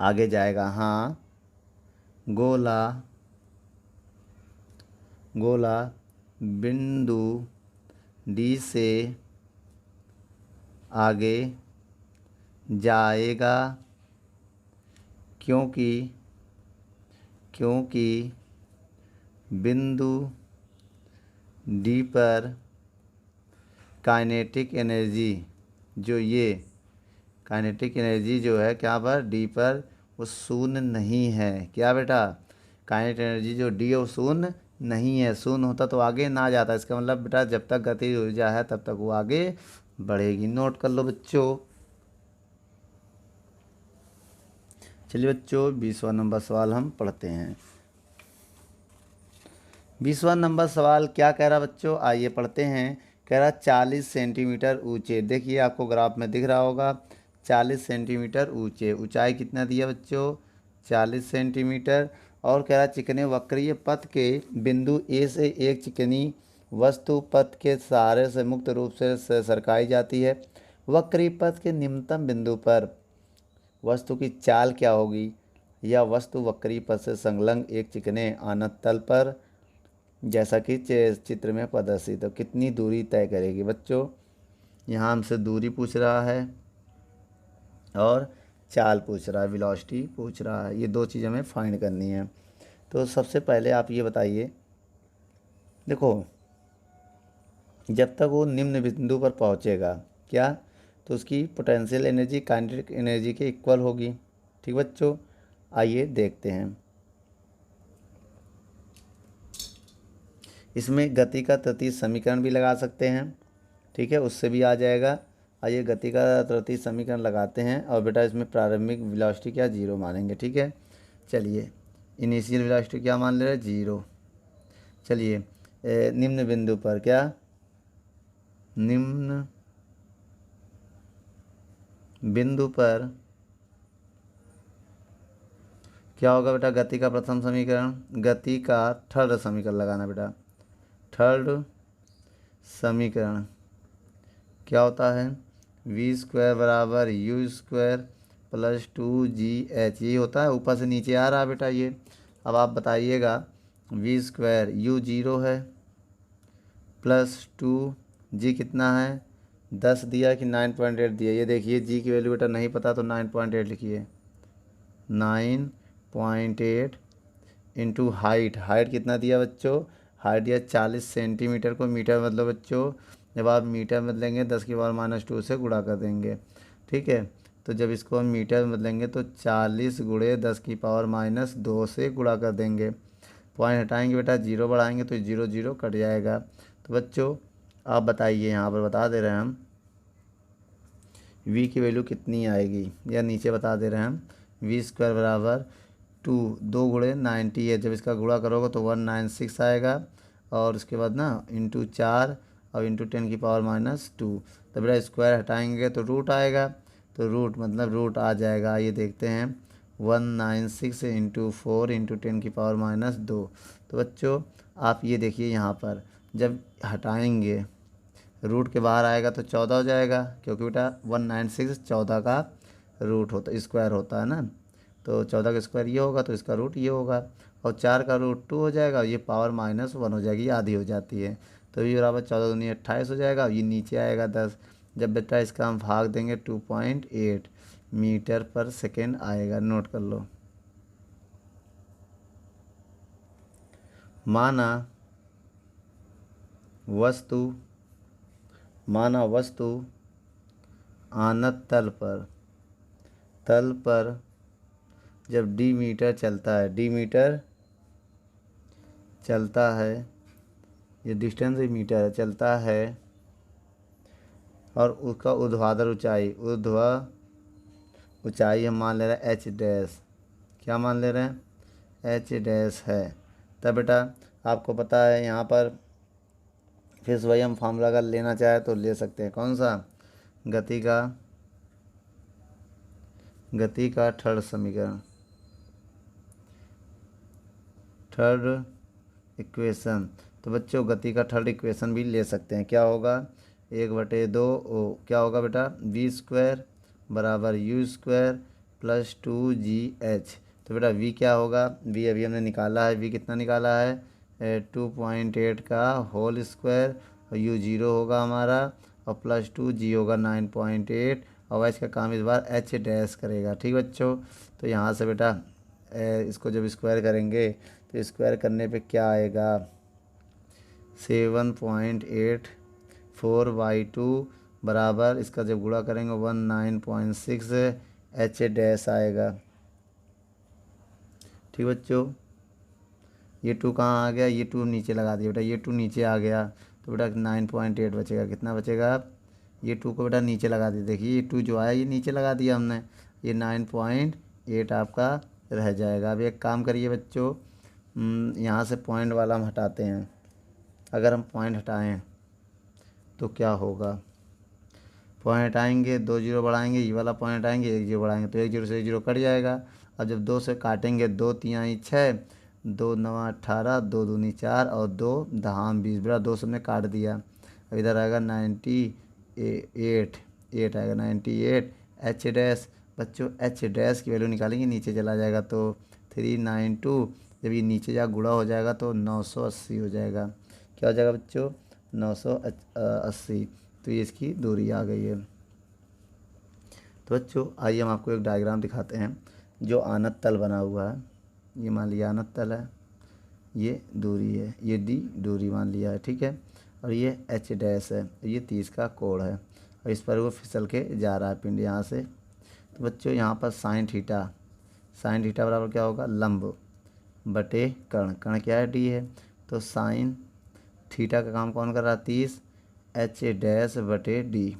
आगे जाएगा, हाँ गोला गोला बिंदु डी से आगे जाएगा क्योंकि बिंदु डी पर काइनेटिक एनर्जी जो है क्या पर? डी पर वो शून्य नहीं है। क्या बेटा? काइनेटिक एनर्जी जो डी है वो शून्य नहीं है। शून्य होता तो आगे ना जाता। इसका मतलब बेटा जब तक गतिज ऊर्जा है तब तक वो आगे बढ़ेगी। नोट कर लो बच्चों। चलिए बच्चों 20वां नंबर सवाल हम पढ़ते हैं। 20वां नंबर सवाल क्या कह रहा बच्चों? आइए पढ़ते हैं। कह रहा 40 सेंटीमीटर ऊंचे। देखिए आपको ग्राफ में दिख रहा होगा 40 सेंटीमीटर ऊंचे। ऊंचाई कितना दिया बच्चों? 40 सेंटीमीटर। और कह रहा चिकने वक्रीय पथ के बिंदु ए से एक चिकनी वस्तु पथ के सहारे से मुक्त रूप से सरकाई जाती है। वक्रीय पथ के निम्नतम बिंदु पर वस्तु की चाल क्या होगी? यह वस्तु वक्रीय पथ से संलग्न एक चिकने आनत तल पर जैसा कि चित्र में प्रदर्शित तो कितनी दूरी तय करेगी? बच्चों यहाँ हमसे दूरी पूछ रहा है और चाल पूछ रहा है, वेलोसिटी पूछ रहा है। ये दो चीज़ें हमें फाइंड करनी है। तो सबसे पहले आप ये बताइए, देखो जब तक वो निम्न बिंदु पर पहुँचेगा क्या, तो उसकी पोटेंशियल एनर्जी काइनेटिक एनर्जी के इक्वल होगी। ठीक बच्चों, आइए देखते हैं। इसमें गति का तृतीय समीकरण भी लगा सकते हैं, ठीक है, उससे भी आ जाएगा। आइए गति का तृतीय समीकरण लगाते हैं और बेटा इसमें प्रारंभिक वेलोसिटी क्या 0 मानेंगे। ठीक है, चलिए इनिशियल वेलोसिटी क्या मान ले रहे हैं? 0। चलिए निम्न बिंदु पर क्या, निम्न बिंदु पर क्या होगा बेटा? गति का प्रथम समीकरण, गति का थर्ड समीकरण लगाना बेटा। थर्ड समीकरण क्या होता है? v² बराबर u² प्लस 2gh, ये होता है। ऊपर से नीचे आ रहा है बेटा ये। अब आप बताइएगा v² u 0 है प्लस 2g कितना है? 10 दिया कि 9.8 दिया? ये देखिए g की वैल्यू बेटा नहीं पता तो 9.8 लिखिए। 9.8 इंटू हाइट कितना दिया बच्चों? हाइट दिया 40 सेंटीमीटर को मीटर मतलब बच्चों जब आप मीटर में बदलेंगे 10⁻² से गुणा कर देंगे। ठीक है, तो जब इसको हम मीटर में बदलेंगे तो 40 गुणे 10⁻² से गुणा कर देंगे। पॉइंट हटाएंगे बेटा, 0 बढ़ाएंगे तो 0 0 कट जाएगा। तो बच्चों आप बताइए, यहाँ पर बता दे रहे हैं हम v की वैल्यू कितनी आएगी, या नीचे बता दे रहे हैं हम v² बराबर 2 गुणे 90 है। जब इसका गुणा करोगे तो 196 आएगा, और उसके बाद ना इंटू 4 और इंटू 10⁻²। तो बेटा स्क्वायर हटाएंगे तो रूट आएगा, तो रूट मतलब रूट आ जाएगा। ये देखते हैं 196 इंटू 4 इंटू 10⁻²। तो बच्चों आप ये देखिए यहाँ पर जब हटाएंगे रूट के बाहर आएगा तो 14 हो जाएगा, क्योंकि बेटा 196 14 का रूट होता स्क्वायर होता है ना, तो 14 का स्क्वायर ये होगा तो इसका रूट ये होगा, और 4 का रूट 2 हो जाएगा, ये पावर -1 हो जाएगी, ये आधी हो जाती है, तो ये बराबर 14 दूनी 28 हो जाएगा, ये नीचे आएगा 10। जब बेटा इसका हम भाग देंगे 2.8 मीटर पर सेकेंड आएगा, नोट कर लो। माना वस्तु आनत तल पर जब डी मीटर चलता है, ये डिस्टेंस मीटर है, चलता है, और उसका ऊंचाई हम मान ले रहे हैं एच डैश, क्या मान ले रहे हैं, एच डैश है। तब बेटा आपको पता है यहाँ पर फिर से वही हम फार्मूला अगर लेना चाहे तो ले सकते हैं, कौन सा, गति का थर्ड समीकरण, थर्ड इक्वेशन। तो बच्चों गति का थर्ड इक्वेशन भी ले सकते हैं, क्या होगा, 1/2 क्या होगा बेटा, v² बराबर u² प्लस 2gh। तो बेटा v क्या होगा, v अभी हमने निकाला है, v कितना निकाला है, 2.8 का होल स्क्वायर, और u 0 होगा हमारा, और प्लस 2g होगा 9.8, और h का काम इस बार h डैश करेगा। ठीक बच्चों, तो यहाँ से बेटा इसको जब स्क्वायर करेंगे तो स्क्वायर करने पे क्या आएगा, 7.84/2 बराबर, इसका जब गुणा करेंगे 19.6 एच डैश आएगा। ठीक बच्चों, ये 2 कहाँ आ गया, ये 2 नीचे लगा दिया बेटा, ये 2 नीचे आ गया, तो बेटा 9.8 बचेगा, कितना बचेगा, ये 2 को बेटा नीचे लगा दिया, देखिए ये 2 जो आया ये नीचे लगा दिया हमने, ये 9.8 आपका रह जाएगा। अब एक काम करिए बच्चों, यहाँ से पॉइंट वाला हम हटाते हैं, अगर हम पॉइंट हटाएं तो क्या होगा, पॉइंट हटाएंगे 2 जीरो बढ़ाएंगे, ये वाला पॉइंट हटाएंगे 1 जीरो बढ़ाएंगे, तो 1 जीरो से 1 जीरो कट जाएगा। अब जब 2 से काटेंगे, 2 3 6, 2 9 18, 2 दूनी 4, और 2 दहाम 20, बेटा 2 से हमने काट दिया, अब इधर आएगा 98 आएगा, 98 एच डैश। बच्चों एच डैश की वैल्यू निकालेंगे, नीचे चला जाएगा तो 392, जब ये नीचे जा गुणा हो जाएगा तो 980 हो जाएगा, क्या हो जाएगा बच्चों, 980। तो ये इसकी दूरी आ गई है। तो बच्चों आइए हम आपको एक डायग्राम दिखाते हैं, जो आनत तल बना हुआ है, ये मान लिया आनत तल है, ये दूरी है, ये डी दूरी मान लिया है, ठीक है, और ये एच डैश है, ये 30 का कोण है, और इस पर वो फिसल के जा रहा है पिंड यहाँ से। तो बच्चों यहाँ पर साइन थीटा बराबर क्या होगा, लंब बटे कर्ण क्या है, डी है, तो साइन थीटा का काम कौन कर रहा है, 30 एच डैश बटे डी।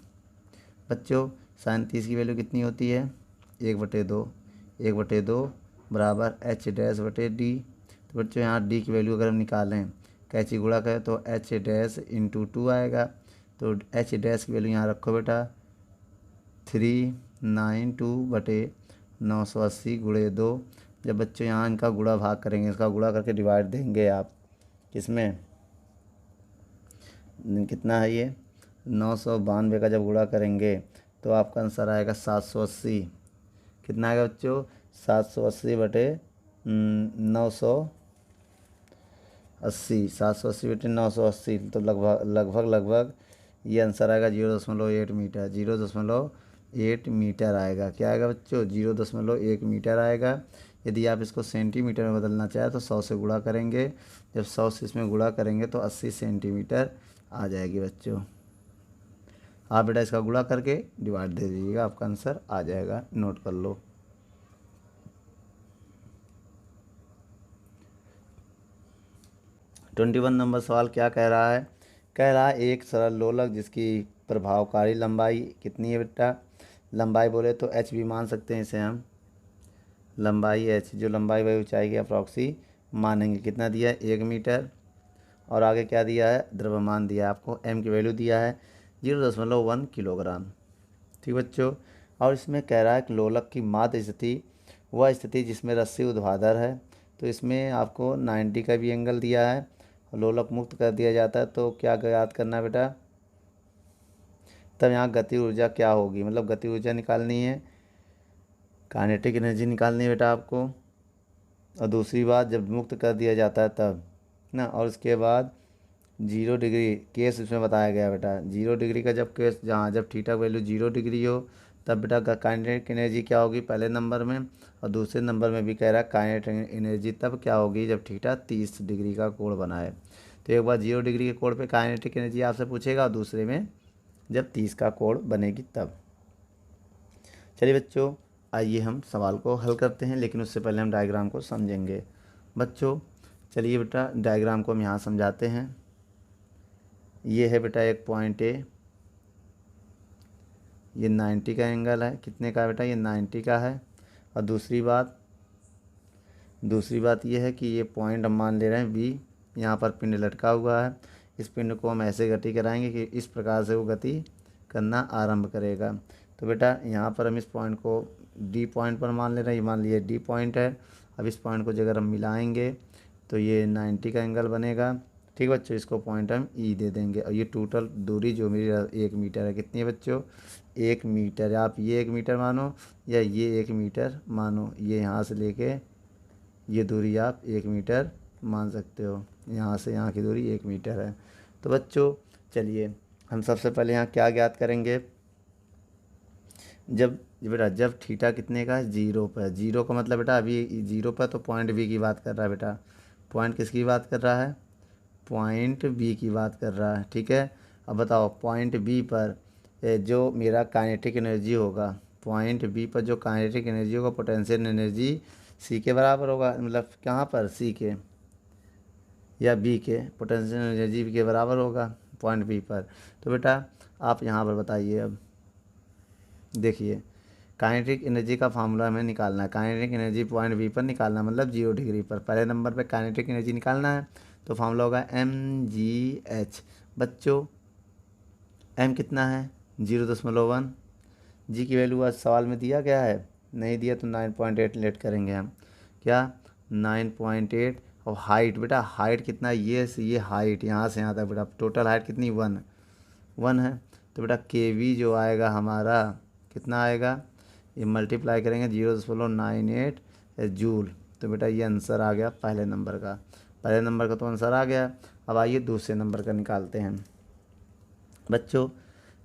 बच्चों साइन 30 की वैल्यू कितनी होती है, 1/2 बराबर एच डैश बटे डी। तो बच्चों यहाँ डी की वैल्यू अगर हम निकालें, कैची गुणा करें तो एच डैश इंटू 2 आएगा, तो एच डैश की वैल्यू यहाँ रखो बेटा 392/980 गुणे 2। जब बच्चों यहाँ इनका गुणा भाग करेंगे, इसका गुणा करके डिवाइड देंगे आप, किसमें, कितना है ये 992 का जब गुणा करेंगे तो आपका आंसर आएगा 780, कितना आएगा बच्चों, 780/980 तो लगभग ये आंसर आएगा 0.8 मीटर, 0.8 मीटर आएगा, क्या आएगा बच्चों, 0.1 मीटर आएगा। यदि आप इसको सेंटीमीटर में बदलना चाहें तो 100 से गुणा करेंगे, जब 100 से इसमें गुणा करेंगे तो 80 सेंटीमीटर आ जाएगी। बच्चों आप बेटा इसका गुणा करके डिवाइड दे दीजिएगा, आपका आंसर आ जाएगा, नोट कर लो। ट्वेंटी 21 नंबर सवाल क्या कह रहा है, कह रहा है एक सरल लोलक जिसकी प्रभावकारी लंबाई कितनी है बेटा, लंबाई बोले तो एच भी मान सकते हैं इसे हम, लंबाई एच, जो लंबाई वही ऊंचाई की अप्रॉक्सी मानेंगे, कितना दिया है 1 मीटर, और आगे क्या दिया है, द्रव्यमान दिया है आपको, एम की वैल्यू दिया है 0.1 किलोग्राम। ठीक बच्चों, और इसमें कह रहा है कि लोलक की माध्य स्थिति वह स्थिति जिसमें रस्सी ऊर्ध्वाधर है, तो इसमें आपको 90 का भी एंगल दिया है, लोलक मुक्त कर दिया जाता है तो क्या याद करना है बेटा, तब यहाँ गति ऊर्जा क्या होगी, मतलब गति ऊर्जा निकालनी है, काइनेटिक एनर्जी निकालनी है बेटा आपको। और दूसरी बात, जब मुक्त कर दिया जाता है तब ना, और उसके बाद 0 डिग्री केस इसमें बताया गया बेटा। 0 डिग्री का जब केस, जहाँ जब थीटा वैल्यू 0 डिग्री हो तब बेटा काइनेटिक एनर्जी क्या होगी पहले नंबर में, और दूसरे नंबर में भी कह रहा है काइनेटिक एनर्जी तब क्या होगी जब थीटा 30 डिग्री का कोण बनाए। तो एक बार 0 डिग्री के कोण पे काइनेटिक एनर्जी आपसे पूछेगा, और दूसरे में जब 30 का कोण बनेगी तब। चलिए बच्चों, आइए हम सवाल को हल करते हैं, लेकिन उससे पहले हम डायग्राम को समझेंगे। बच्चों चलिए बेटा डायग्राम को हम यहाँ समझाते हैं। ये है बेटा एक पॉइंट ए, ये 90 का एंगल है, कितने का है बेटा, ये 90 का है। और दूसरी बात ये है कि ये पॉइंट हम मान ले रहे हैं बी, यहाँ पर पिंड लटका हुआ है। इस पिंड को हम ऐसे गति कराएंगे कि इस प्रकार से वो गति करना आरंभ करेगा। तो बेटा यहाँ पर हम इस पॉइंट को डी पॉइंट पर मान ले रहे हैं, ये मान लिए डी पॉइंट है। अब इस पॉइंट को अगर हम मिलाएंगे तो ये 90 का एंगल बनेगा। ठीक है बच्चों, इसको पॉइंट हम ई दे देंगे। और ये टोटल दूरी जो मेरी 1 मीटर है, कितनी है बच्चों, 1 मीटर है। आप ये 1 मीटर मानो या ये 1 मीटर मानो, ये यहाँ से लेके ये दूरी आप 1 मीटर मान सकते हो। यहाँ से यहाँ की दूरी 1 मीटर है। तो बच्चों चलिए हम सबसे पहले यहाँ क्या ज्ञात करेंगे, जब बेटा जब थीटा कितने का है, 0 पर। 0 का मतलब बेटा अभी 0 पर, तो पॉइंट बी की बात कर रहा है बेटा। पॉइंट किसकी बात कर रहा है, पॉइंट बी की बात कर रहा है। ठीक है, अब बताओ पॉइंट बी पर जो मेरा काइनेटिक एनर्जी होगा, पॉइंट बी पर जो काइनेटिक एनर्जी होगा, पोटेंशियल एनर्जी सी के बराबर होगा। मतलब कहाँ पर, सी के या बी के, पोटेंशियल एनर्जी बी के बराबर होगा पॉइंट बी पर। तो बेटा आप यहाँ पर बताइए, अब देखिए काइनेटिक एनर्जी का फार्मूला हमें निकालना है। काइनेटिक एनर्जी पॉइंट बी पर निकालना है, मतलब 0 डिग्री पर। पहले नंबर पे काइनेटिक एनर्जी निकालना है तो फार्मूला होगा mgh। बच्चों m कितना है, 0.1। जी की वैल्यू आज सवाल में दिया गया है, नहीं दिया तो 9.8 लेट करेंगे हम, क्या 9.8। और हाइट बेटा, हाइट कितना है, ये हाइट यहाँ से यहाँ तक बेटा, टोटल हाइट कितनी, 1 है। तो बेटा के वी जो आएगा हमारा कितना आएगा, ये मल्टीप्लाई करेंगे 0.98 जूल। तो बेटा ये आंसर आ गया पहले नंबर का। पहले नंबर का तो आंसर आ गया। अब आइए दूसरे नंबर का निकालते हैं। बच्चों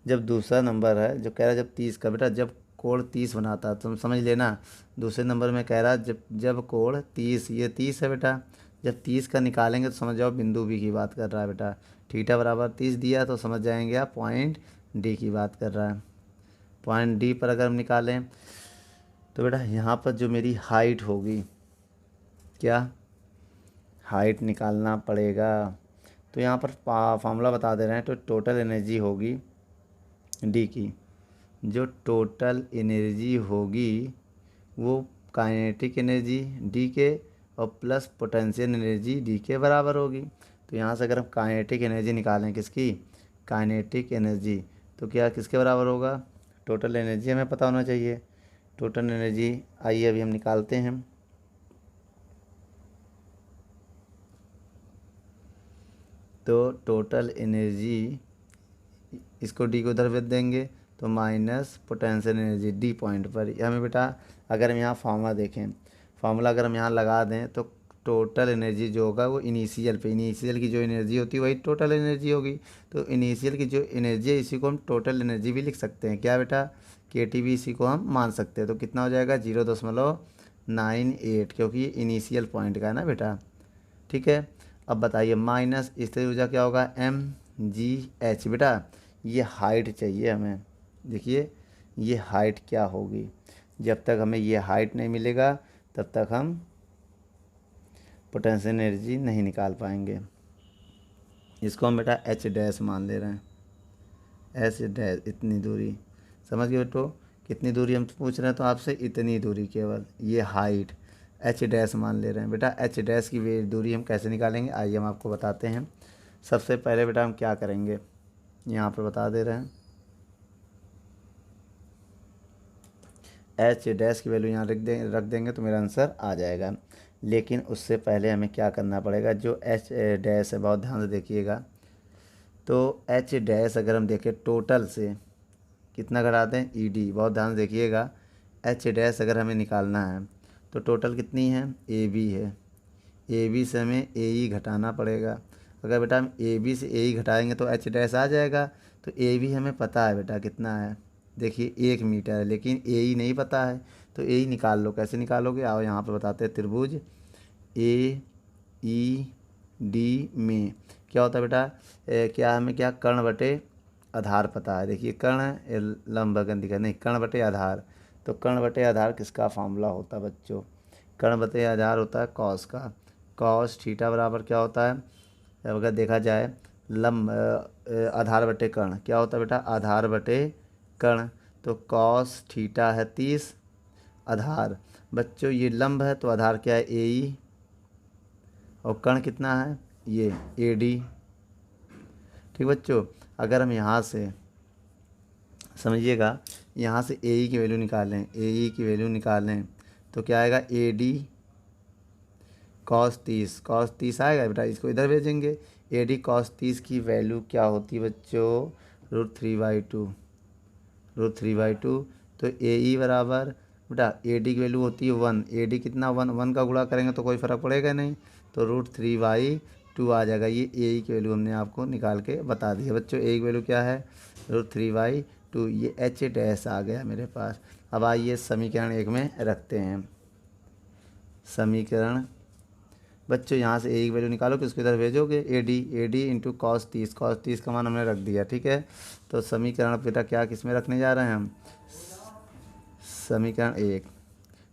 जब दूसरा नंबर है जो कह रहा है जब 30 का, बेटा जब कोण 30 बनाता है, तुम समझ लेना। दूसरे नंबर में कह रहा है जब कोण 30, ये 30 है बेटा, जब 30 का निकालेंगे तो समझ जाओ बिंदु बी की बात कर रहा है बेटा। थीटा बराबर 30 दिया तो समझ जाएंगे आप पॉइंट डी की बात कर रहा है। पॉइंट डी पर अगर हम निकालें तो बेटा यहाँ पर जो मेरी हाइट होगी, क्या हाइट निकालना पड़ेगा। तो यहाँ पर फार्मूला बता दे रहे हैं। तो टोटल एनर्जी होगी डी की, जो टोटल एनर्जी होगी वो काइनेटिक एनर्जी डी के और प्लस पोटेंशियल एनर्जी डी के बराबर होगी। तो यहाँ से अगर हम काइनेटिक एनर्जी निकालें, किसकी, काइनेटिक एनर्जी, तो क्या किसके बराबर होगा, टोटल एनर्जी हमें पता होना चाहिए। टोटल एनर्जी आइए अभी हम निकालते हैं। तो टोटल एनर्जी, इसको डी को उधर भेज देंगे तो minus potential energy D point पर। हमें बेटा अगर हम यहाँ फार्मूला देखें, फार्मूला अगर हम यहाँ लगा दें तो टोटल एनर्जी जो होगा वो इनिशियल की जो एनर्जी होती है वही टोटल एनर्जी होगी। तो इनिशियल की जो एनर्जी है इसी को हम टोटल एनर्जी भी लिख सकते हैं, क्या बेटा, के टी भी इसी को हम मान सकते हैं। तो कितना हो जाएगा, 0.98, क्योंकि ये इनिशियल पॉइंट का है ना बेटा। ठीक है, अब बताइए माइनस स्थिर ऊर्जा क्या होगा, mgh। बेटा ये हाइट चाहिए हमें, देखिए ये हाइट क्या होगी। जब तक हमें ये हाइट नहीं मिलेगा तब तक हम पोटेंशियल एनर्जी नहीं निकाल पाएंगे। इसको हम बेटा एच डैश मान ले रहे हैं, एच डैश, इतनी दूरी। समझ गए बेटो, कितनी दूरी हम पूछ रहे हैं तो आपसे इतनी दूरी, केवल ये हाइट एच डैश मान ले रहे हैं। बेटा एच डैश की दूरी हम कैसे निकालेंगे, आइए हम आपको बताते हैं। सबसे पहले बेटा हम क्या करेंगे, यहाँ पर बता दे रहे हैं, एच डैश की वैल्यू यहाँ रख देंगे तो मेरा आंसर आ जाएगा। लेकिन उससे पहले हमें क्या करना पड़ेगा, जो एच डैश है, बहुत ध्यान से देखिएगा। तो एच डैश अगर हम देखें टोटल से कितना घटाते हैं, ई डी, बहुत ध्यान से देखिएगा। एच डैश अगर हमें निकालना है तो टोटल कितनी है, ए बी है। ए बी से हमें ए ई घटाना पड़ेगा। अगर बेटा हम ए बी से ए ई घटाएंगे तो एच डैश आ जाएगा। तो ए बी हमें पता है बेटा कितना है, देखिए 1 मीटर है, लेकिन ए ई नहीं पता है। तो ए ई निकाल लो, कैसे निकालोगे, आओ यहाँ पर बताते हैं। त्रिभुज ए ई डी में क्या होता है बेटा, क्या हमें क्या कर्ण बटे आधार पता है। देखिए कर्ण है, लंब अगन दिखा नहीं, कर्ण बटे आधार। तो कर्ण बटे आधार किसका फार्मूला होता है बच्चों, कर्ण बटे आधार होता है कॉस का। कॉस थीटा बराबर क्या होता है, अगर देखा जाए लंब आधार बटे कर्ण क्या होता है बेटा, आधार बटे कर्ण। तो कॉस थीटा है 30, आधार बच्चों ये लंब है तो आधार क्या है, ए ई, और कर्ण कितना है, ये ए डी। ठीक बच्चों, अगर हम यहाँ से समझिएगा, यहाँ से ए ई की वैल्यू निकालें, ए ई की वैल्यू निकालें तो क्या आएगा, ए डी कॉस 30 आएगा बेटा, इसको इधर भेजेंगे। ए डी कॉस 30 की वैल्यू क्या होती है बच्चों, √3/2, √3/2। तो ए ई बराबर बेटा ए डी की वैल्यू होती है 1, ए डी कितना 1, 1 का गुणा करेंगे तो कोई फ़र्क पड़ेगा नहीं, तो √3/2 आ जाएगा। ये ए ई की वैल्यू हमने आपको निकाल के बता दी है बच्चों। ए की वैल्यू क्या है, √3/2। ये एच डैश आ गया मेरे पास। अब आइए समीकरण 1 में रखते हैं। समीकरण बच्चों यहाँ से ए की वैल्यू निकालो, किसको इधर भेजोगे, ए डी इंटू कॉस 30 का मान हमने रख दिया। ठीक है, तो समीकरण बेटा क्या किस में रखने जा रहे हैं हम,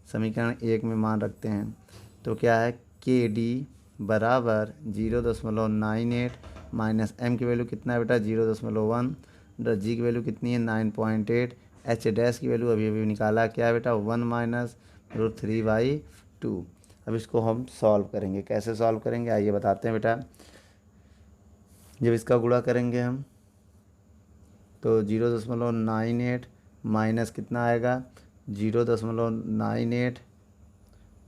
समीकरण एक में मान रखते हैं। तो क्या है, के डी बराबर 0.98 माइनस एम की वैल्यू कितना है बेटा 0.1, जी की वैल्यू कितनी है 9.8, एच डैश की वैल्यू अभी अभी निकाला क्या है बेटा 1 माइनस √3/2। अब इसको हम सॉल्व करेंगे, कैसे सॉल्व करेंगे आइए बताते हैं बेटा। जब इसका गुणा करेंगे हम तो 0.98 माइनस कितना आएगा 0.98,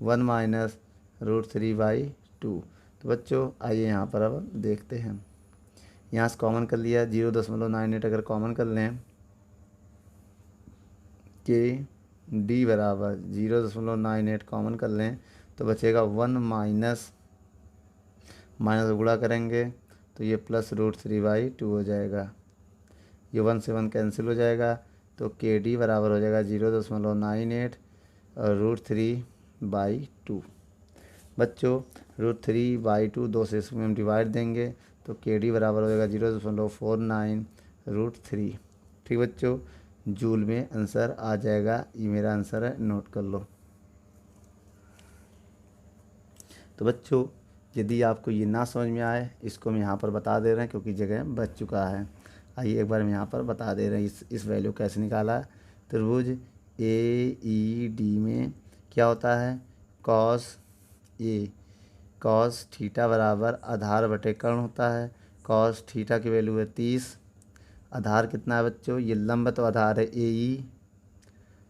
1 माइनस √3/2। तो बच्चों आइए यहाँ पर अब देखते हैं, यहाँ से कॉमन कर लिया 0.98, अगर कॉमन कर लें के डी बराबर 0.98 कॉमन कर लें तो बचेगा 1 माइनस गुणा करेंगे तो ये प्लस √3/2 हो जाएगा। ये 1 से 1 कैंसिल हो जाएगा, तो के डी बराबर हो जाएगा 0.98 और √3/2। बच्चों √3/2 2 से इसमें हम डिवाइड देंगे तो के डी बराबर हो जाएगा 0.49 √3। ठीक बच्चों, जूल में आंसर आ जाएगा, ये मेरा आंसर है, नोट कर लो। तो बच्चों यदि आपको ये ना समझ में आए, इसको हम यहाँ पर बता दे रहे हैं क्योंकि जगह बच चुका है। आइए एक बार हम यहाँ पर बता दे रहे हैं इस वैल्यू कैसे निकाला। त्रिभुज ए ई डी में क्या होता है, कॉस थीटा बराबर आधार बटे कर्ण होता है। कॉस थीटा की वैल्यू है 30, आधार कितना है बच्चों, ये लंब तो आधार है ए ई,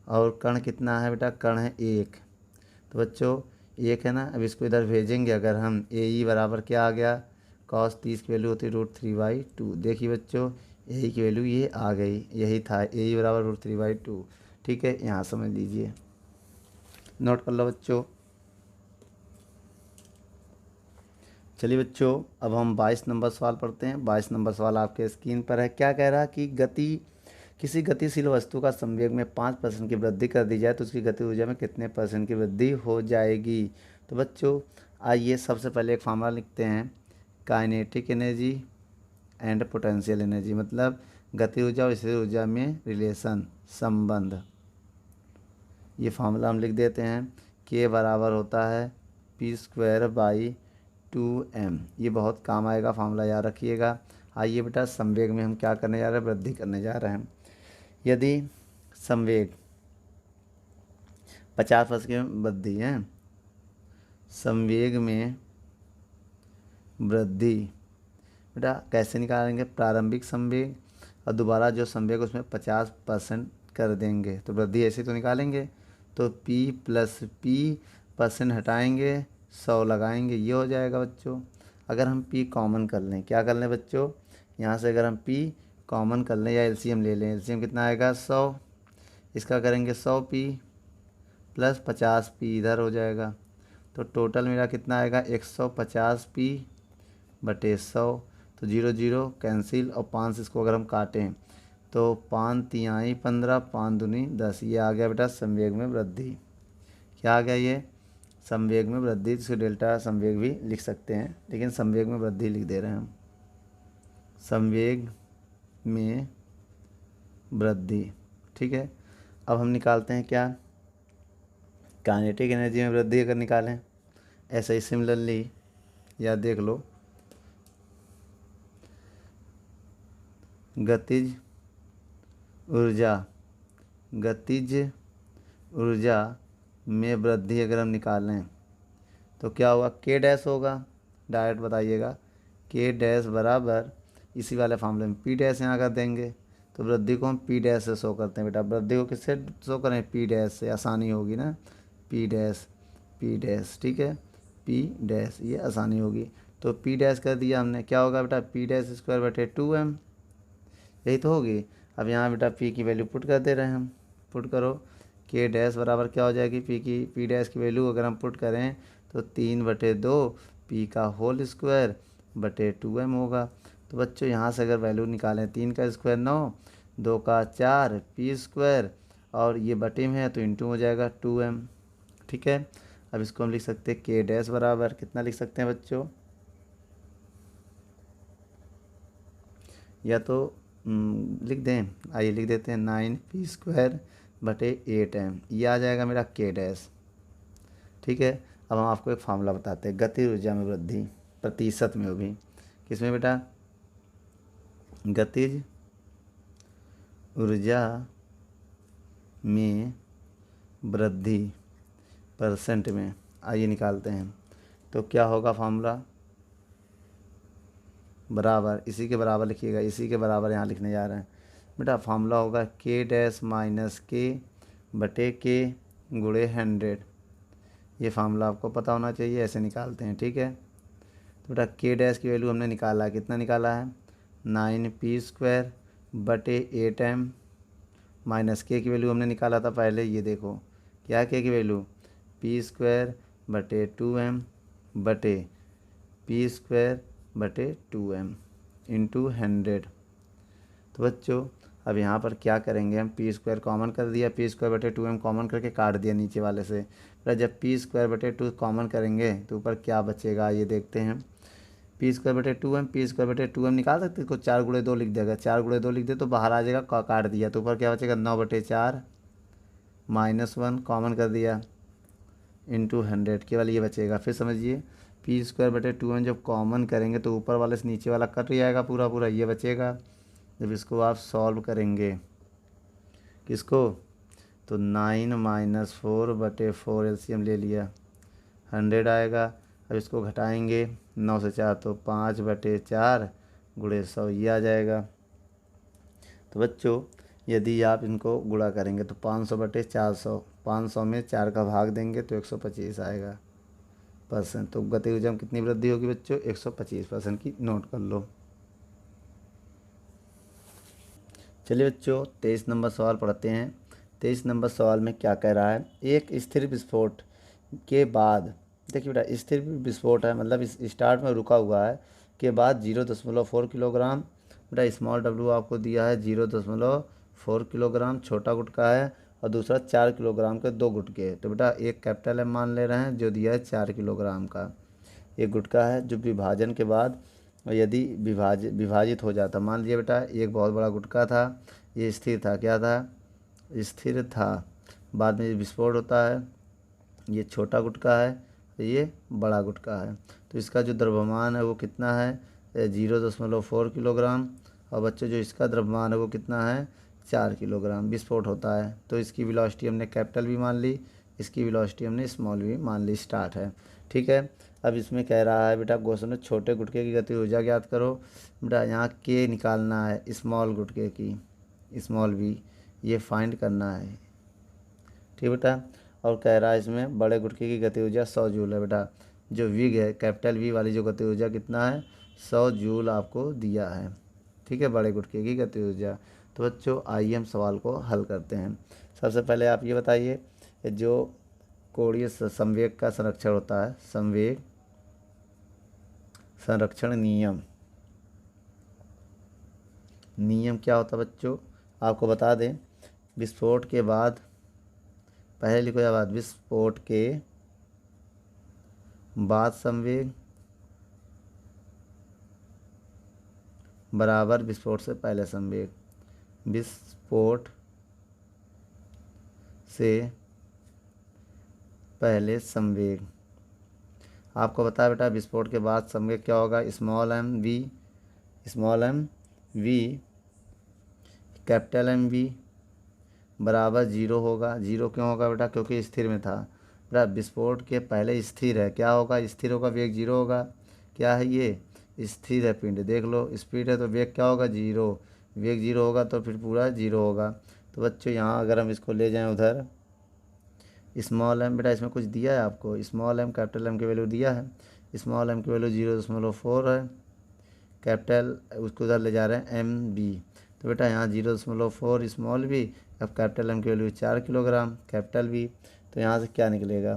और कर्ण कितना है बेटा, कर्ण है 1। तो बच्चों 1 है ना, अब इसको इधर भेजेंगे अगर हम, ए ई बराबर क्या आ गया, cos 30 की वैल्यू होती है √3/2। देखिए बच्चों ए ई की वैल्यू ये आ गई, यही था ए ई बराबर √3/2। ठीक है, यहाँ समझ लीजिए, नोट कर लो बच्चों। चलिए बच्चों अब हम 22 नंबर सवाल पढ़ते हैं। 22 नंबर सवाल आपके स्क्रीन पर है। क्या कह रहा है कि किसी गतिशील वस्तु का संवेग में 5% की वृद्धि कर दी जाए तो उसकी गति ऊर्जा में कितने % की वृद्धि हो जाएगी। तो बच्चों आइए सबसे पहले एक फार्मूला लिखते हैं, kinetic energy and potential energy, मतलब गति ऊर्जा और स्थिर ऊर्जा में रिलेशन, संबंध। ये फार्मूला हम लिख देते हैं, के बराबर होता है P²/2m। ये बहुत काम आएगा, फार्मूला याद रखिएगा। आइए बेटा संवेग में हम क्या करने जा रहे हैं, वृद्धि करने जा रहे हैं। यदि संवेग 50% की वृद्धि है, संवेग में वृद्धि बेटा कैसे निकालेंगे, प्रारंभिक संवेग और दोबारा जो संवेग उसमें 50% कर देंगे तो वृद्धि ऐसे तो निकालेंगे। तो P + P % हटाएंगे 100 लगाएंगे, ये हो जाएगा बच्चों। अगर हम P कॉमन कर लें, क्या कर लें बच्चों, यहाँ से अगर हम P कॉमन कर लें या एलसीएम ले लें, एलसीएम कितना आएगा 100, इसका करेंगे 100P प्लस 50P इधर हो जाएगा, तो टोटल मेरा कितना आएगा 150P बटे 100। तो 0 0 कैंसिल और 5 इसको अगर हम काटें तो 5 तिहाई 15, 5 दूनी 10, ये आ गया बेटा संवेग में वृद्धि। क्या आ गया ये, संवेग में वृद्धि, जिसको डेल्टा संवेग भी लिख सकते हैं, लेकिन संवेग में वृद्धि लिख दे रहे हैं हम। संवेग में वृद्धि, ठीक है। अब हम निकालते हैं क्या, काइनेटिक एनर्जी में वृद्धि अगर निकालें, ऐसे ही सिमिलरली या देख लो, गतिज ऊर्जा में वृद्धि अगर हम निकालें तो क्या होगा, के डैश होगा, डायरेक्ट बताइएगा, के डैश बराबर इसी वाले फार्मूले में पी डैश यहाँ कर देंगे, तो वृद्धि को हम पी डैश से शो करते हैं बेटा। वृद्धि को किससे शो करें, पी डैश से, आसानी होगी ना, पी डैश, ठीक है, पी डैश, ये आसानी होगी। तो पी डैश कर दिया हमने, क्या होगा बेटा, पी डैश स्क्वायर बटे 2m, यही तो होगी। अब यहाँ बेटा पी की वैल्यू पुट कर दे रहे हैं हम, पुट करो, के डैश बराबर क्या हो जाएगी, पी डैश की वैल्यू अगर हम पुट करें तो 3/2 पी का होल स्क्वायर बटे 2m होगा। तो बच्चों यहाँ से अगर वैल्यू निकालें, 3 का स्क्वायर 9, 2 का 4 पी स्क्वायर, और ये बटे में है तो इंटू हो जाएगा 2m, ठीक है। अब इसको हम लिख सकते हैं के डैश बराबर कितना लिख सकते हैं बच्चों, या तो लिख दें, आइए लिख देते हैं 9p स्क्वायर बटे 8m, ये आ जाएगा मेरा के डैश, ठीक है। अब हम आपको एक फार्मूला बताते हैं, गतिज ऊर्जा में वृद्धि प्रतिशत में, वो भी किसमें बेटा, गतिज ऊर्जा में वृद्धि परसेंट में, आइए निकालते हैं। तो क्या होगा फार्मूला, बराबर, इसी के बराबर लिखिएगा, इसी के बराबर यहाँ लिखने जा रहे हैं बेटा। फार्मूला होगा के डैश माइनस के बटे के गुणे 100, ये फार्मूला आपको पता होना चाहिए, ऐसे निकालते हैं, ठीक है। तो बेटा के डैश की वैल्यू हमने निकाला है, कितना निकाला है, 9p स्क्वायर बटे 8m, माइनस के की वैल्यू हमने निकाला था पहले, ये देखो क्या के की वैल्यू, p स्क्वायर बटे 2m बटे p स्क्वायर बटे 2m इंटू 100। तो बच्चों अब यहाँ पर क्या करेंगे हम, पी स्क्वायर कॉमन कर दिया, पी स्क्वायर बटे 2m कॉमन करके काट दिया नीचे वाले से, फिर जब पी स्क्वायर बटे 2 कॉमन करेंगे तो ऊपर क्या बचेगा, ये देखते हैं। पी स्क्वायर बटे 2m, पी स्क्वायर बटे 2m निकाल सकते, इसको 4 × 2 लिख देगा, 4 × 2 लिख दे तो बाहर आ जाएगा, काट दिया तो ऊपर क्या बचेगा 9/4 -1 कॉमन कर दिया इंटू 100, केवल ये बचेगा। फिर समझिए पी स्क्वायर बटे 2m जब कॉमन करेंगे तो ऊपर वाले से नीचे वाला कट जाएगा पूरा पूरा, ये बचेगा। जब इसको आप सॉल्व करेंगे, किसको, तो 9 - 4/4 एलसीएम ले लिया, 100 आएगा। अब इसको घटाएंगे, 9 से 4 तो 5/4 गुणे 100, ये आ जाएगा। तो बच्चों यदि आप इनको गुणा करेंगे तो 500/400, 500 में 4 का भाग देंगे तो 125 आएगा %। तो गतिज ऊर्जा में कितनी वृद्धि होगी बच्चों, 125% की, नोट कर लो। चलिए बच्चों 23 नंबर सवाल पढ़ते हैं। 23 नंबर सवाल में क्या कह रहा है, एक स्थिर विस्फोट के बाद, देखिए बेटा स्थिर विस्फोट है मतलब इस स्टार्ट में रुका हुआ है, के बाद 0.4 किलोग्राम, बेटा स्मॉल w आपको दिया है 0.4 किलोग्राम, छोटा गुटका है, और दूसरा 4 किलोग्राम के 2 गुटके। तो बेटा एक कैपिटल M मान ले रहे हैं जो दिया है 4 किलोग्राम का, एक गुटका है जो विभाजन के बाद यदि विभाजित हो जाता, मान लीजिए बेटा एक बहुत बड़ा गुटका था, ये स्थिर था, क्या था, स्थिर था, बाद में विस्फोट होता है, ये छोटा गुटका है, ये बड़ा गुटका है। तो इसका जो द्रव्यमान है वो कितना है, 0.4 किलोग्राम, और बच्चों जो इसका द्रव्यमान है वो कितना है, 4 किलोग्राम। विस्फोट होता है तो इसकी वेलोसिटी हमने कैपिटल भी मान ली, इसकी वेलोसिटी हमने स्मॉल भी मान ली, स्टार्ट है, ठीक है। अब इसमें कह रहा है बेटा क्वेश्चन में छोटे गुटके की गतिज ऊर्जा ज्ञात करो, बेटा यहाँ के निकालना है, स्मॉल गुटके की, स्मॉल v, ये फाइंड करना है, ठीक बेटा। और कह रहा है इसमें बड़े गुटके की गतिज ऊर्जा 100 जूल है बेटा, जो विग है कैपिटल वी वाली जो गति ऊर्जा कितना है 100 जूल आपको दिया है। ठीक है, बड़े गुटके की गति ऊर्जा। तो बच्चों आइए हम सवाल को हल करते हैं। सबसे पहले आप ये बताइए जो कोणीय संवेग का संरक्षण होता है, संवेग संरक्षण नियम, नियम क्या होता है बच्चों आपको बता दें। विस्फोट के बाद, पहले लिखो या बाद, विस्फोट के बाद संवेग बराबर विस्फोट से पहले संवेग, विस्फोट से पहले संवेग। आपको बताया बेटा विस्फोट के बाद संवेग क्या होगा, small m v capital M v बराबर 0 होगा। 0 क्यों होगा बेटा, क्योंकि स्थिर में था बेटा। विस्फोट के पहले स्थिर है, क्या होगा, स्थिर होगा, वेग 0 होगा। क्या है ये, स्थिर है पिंड, देख लो स्पीड है तो वेग क्या होगा 0, वेग 0 होगा तो फिर पूरा 0 होगा। तो बच्चों यहाँ अगर हम इसको ले जाएं उधर, स्मॉल एम बेटा इसमें कुछ दिया है आपको, स्मॉल एम कैपिटल एम की वैल्यू दिया है, स्मॉल एम की वैल्यू 0.4 है, कैपिटल उसको उधर ले जा रहे हैं एम बी। तो बेटा यहाँ 0.4 स्मॉल बी, अब कैपिटल एम की वैल्यू 4 किलोग्राम कैपिटल बी। तो यहाँ से क्या निकलेगा,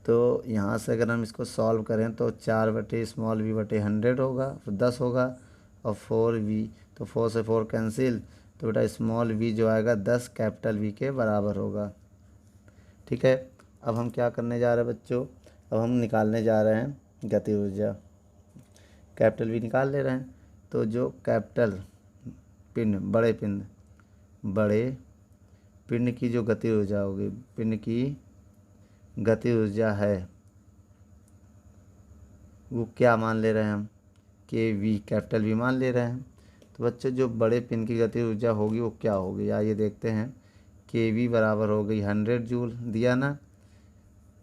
तो यहाँ से अगर हम इसको सॉल्व करें तो 4 बटे स्मॉल वी बटे 100 होगा, फिर 10 होगा, और 4 वी, तो 4 से 4 कैंसिल, तो बेटा स्मॉल वी जो आएगा 10 कैपिटल वी के बराबर होगा। ठीक है, अब हम क्या करने जा रहे हैं बच्चों, अब हम निकालने जा रहे हैं गति ऊर्जा, कैपिटल वी निकाल ले रहे हैं। तो जो कैपिटल पिंड, बड़े पिंड की जो गति ऊर्जा होगी, पिंड की गति ऊर्जा है वो क्या मान ले रहे हैं हम, के वी कैपिटल वी मान ले रहे हैं। तो बच्चों जो बड़े पिन की गति ऊर्जा होगी वो क्या होगी, आइए देखते हैं। के वी बराबर हो गई 100 जूल दिया ना,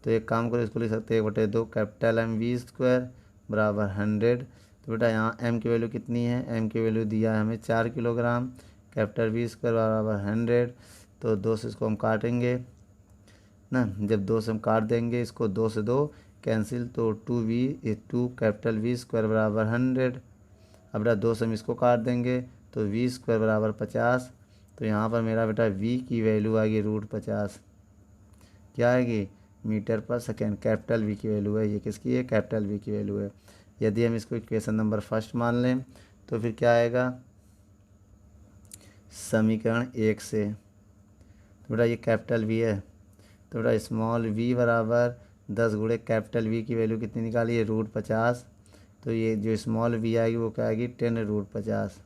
तो एक काम करो इसको लिख सकते हैं 1/2 कैपिटल एम वी स्क्वायर बराबर 100। तो बेटा यहाँ एम की वैल्यू कितनी है, एम की वैल्यू दिया है हमें 4 किलोग्राम, कैपिटल वी स्क्वायर बराबर 100। तो 2 से इसको हम काटेंगे ना, जब 2 से हम काट देंगे इसको, 2 से 2 कैंसिल, तो 2 कैपिटल वी स्क्वायर बराबर 100। अब बेटा 2 से हम इसको काट देंगे तो वी स्क्वायर बराबर 50। तो यहाँ पर मेरा बेटा वी की वैल्यू आएगी √50, क्या आएगी, मीटर पर सेकेंड। कैपिटल वी की वैल्यू है, ये किसकी है, कैपिटल वी की वैल्यू है। यदि हम इसको इक्वेशन नंबर फर्स्ट मान लें तो फिर क्या आएगा, समीकरण 1 से, तो बेटा ये कैपिटल वी है, तो बेटा स्मॉल वी बराबर 10 गुणे कैपिटल वी की वैल्यू कितनी निकाली है, √50। तो ये जो स्मॉल वी आएगी वो क्या आएगी 10√50,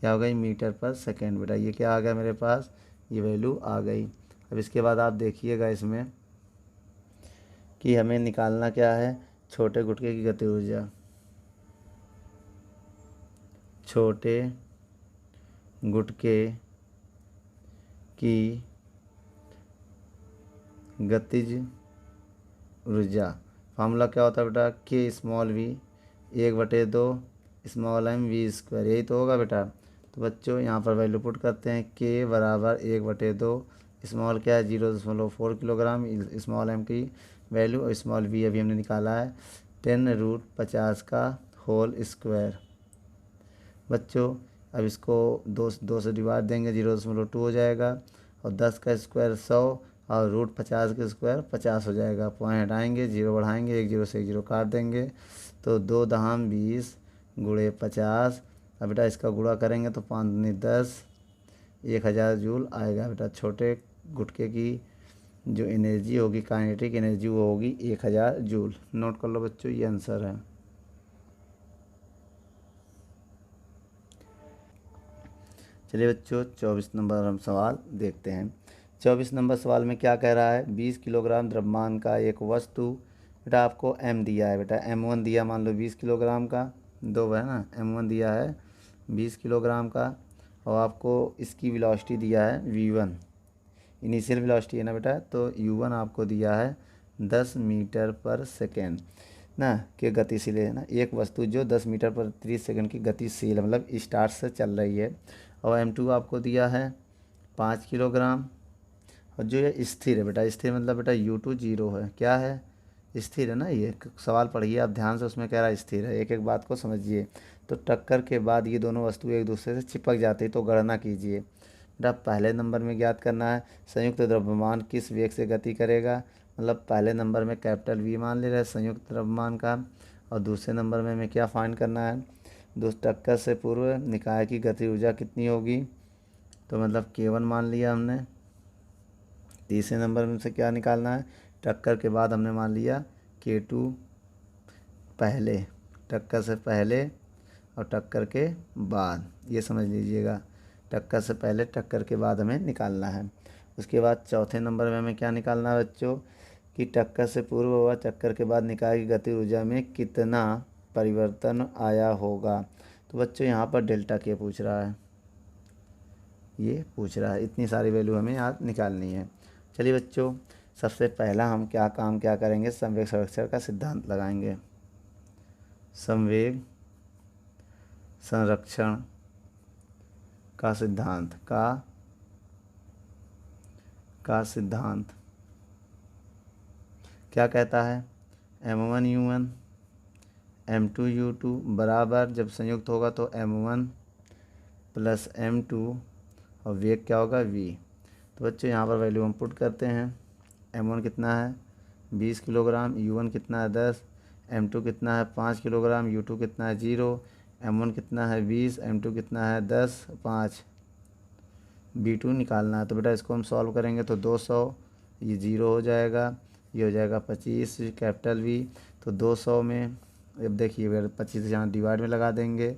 क्या हो गई, मीटर पर सेकेंड। बेटा ये क्या आ गया मेरे पास, ये वैल्यू आ गई। अब इसके बाद आप देखिएगा इसमें कि हमें निकालना क्या है, छोटे गुटके की गति ऊर्जा, छोटे गुटके की गतिज ऊर्जा। फार्मूला क्या होता है बेटा, के small v 1/2 small m v square, यही तो होगा बेटा। तो बच्चों यहाँ पर वैल्यू पुट करते हैं, के बराबर 1/2, स्मॉल क्या है 0.4 किलोग्राम, स्मॉल एम की वैल्यू, और स्मॉल वी अभी हमने निकाला है 10√50 का होल स्क्वायर। बच्चों अब इसको 2 से डिवाइड देंगे, 0.2 हो जाएगा, और 10 का स्क्वायर 100, और √50 के स्क्वायर 50 हो जाएगा। पॉइंट हटाएंगे, 0 बढ़ाएंगे, 1 0 से 1 0 काट देंगे, तो 2 दहाम 20 गुणे 50। अब बेटा इसका गुणा करेंगे तो 5 दूनी 10, 1000 जूल आएगा बेटा। छोटे गुटके की जो एनर्जी होगी, काइनेटिक एनर्जी, वो होगी 1000 जूल। नोट कर लो बच्चों, ये आंसर है। चलिए बच्चों 24 नंबर हम सवाल देखते हैं। 24 नंबर सवाल में क्या कह रहा है, 20 किलोग्राम द्रव्यमान का एक वस्तु, बेटा आपको m दिया है, बेटा m1 दिया, मान लो 20 किलोग्राम का, 2 है ना, m1 दिया है 20 किलोग्राम का, और आपको इसकी वेलोसिटी दिया है v1, इनिशियल वेलोसिटी है ना बेटा, तो u1 आपको दिया है 10 मीटर पर सेकेंड ना के गतिशील है ना। एक वस्तु जो 10 मीटर पर 30 सेकंड की गतिशील है, मतलब स्टार्ट से चल रही है, और m2 आपको दिया है 5 किलोग्राम, और जो ये स्थिर है बेटा, स्थिर मतलब बेटा u2 0 है, क्या है स्थिर है ना, ये सवाल पढ़िए आप ध्यान से, उसमें कह रहा है स्थिर है, एक एक बात को समझिए। तो टक्कर के बाद ये दोनों वस्तु एक दूसरे से चिपक जाती है, तो गणना कीजिए। बेटा पहले नंबर में ज्ञात करना है संयुक्त द्रव्यमान किस वेग से गति करेगा, मतलब पहले नंबर में कैपिटल वी मान ले रहे हैं संयुक्त द्रव्यमान का, और दूसरे नंबर में हमें क्या फाइंड करना है, टक्कर से पूर्व निकाय की गति ऊर्जा कितनी होगी, तो मतलब K1 मान लिया हमने। तीसरे नंबर में से क्या निकालना है, टक्कर के बाद हमने मान लिया K2 पहले, टक्कर से पहले और टक्कर के बाद, ये समझ लीजिएगा, टक्कर से पहले टक्कर के बाद हमें निकालना है। उसके बाद चौथे नंबर में हमें क्या निकालना है बच्चों, कि टक्कर से पूर्व व टक्कर के बाद निकाय की गति ऊर्जा में कितना परिवर्तन आया होगा। तो बच्चों यहाँ पर डेल्टा के पूछ रहा है, ये पूछ रहा है, इतनी सारी वैल्यू हमें याद निकालनी है। चलिए बच्चों, सबसे पहला हम क्या करेंगे, संवेग संरक्षण का सिद्धांत लगाएंगे। संवेग संरक्षण का सिद्धांत का सिद्धांत क्या कहता है, M1U1 M2U2 बराबर, जब संयुक्त होगा तो M1 प्लस M2 और वेग क्या होगा V। तो बच्चों यहाँ पर वैल्यू हम पुट करते हैं। M1 कितना है 20 किलोग्राम, U1 कितना है 10, M2 कितना है 5 किलोग्राम, U2 कितना है 0, M1 कितना है 20, M2 कितना है 10, 5, B2 निकालना है। तो बेटा इसको हम सॉल्व करेंगे तो 200, ये 0 हो जाएगा, ये हो जाएगा 25 कैपिटल V। तो 200 में अब देखिए अगर 25 यहाँ डिवाइड में लगा देंगे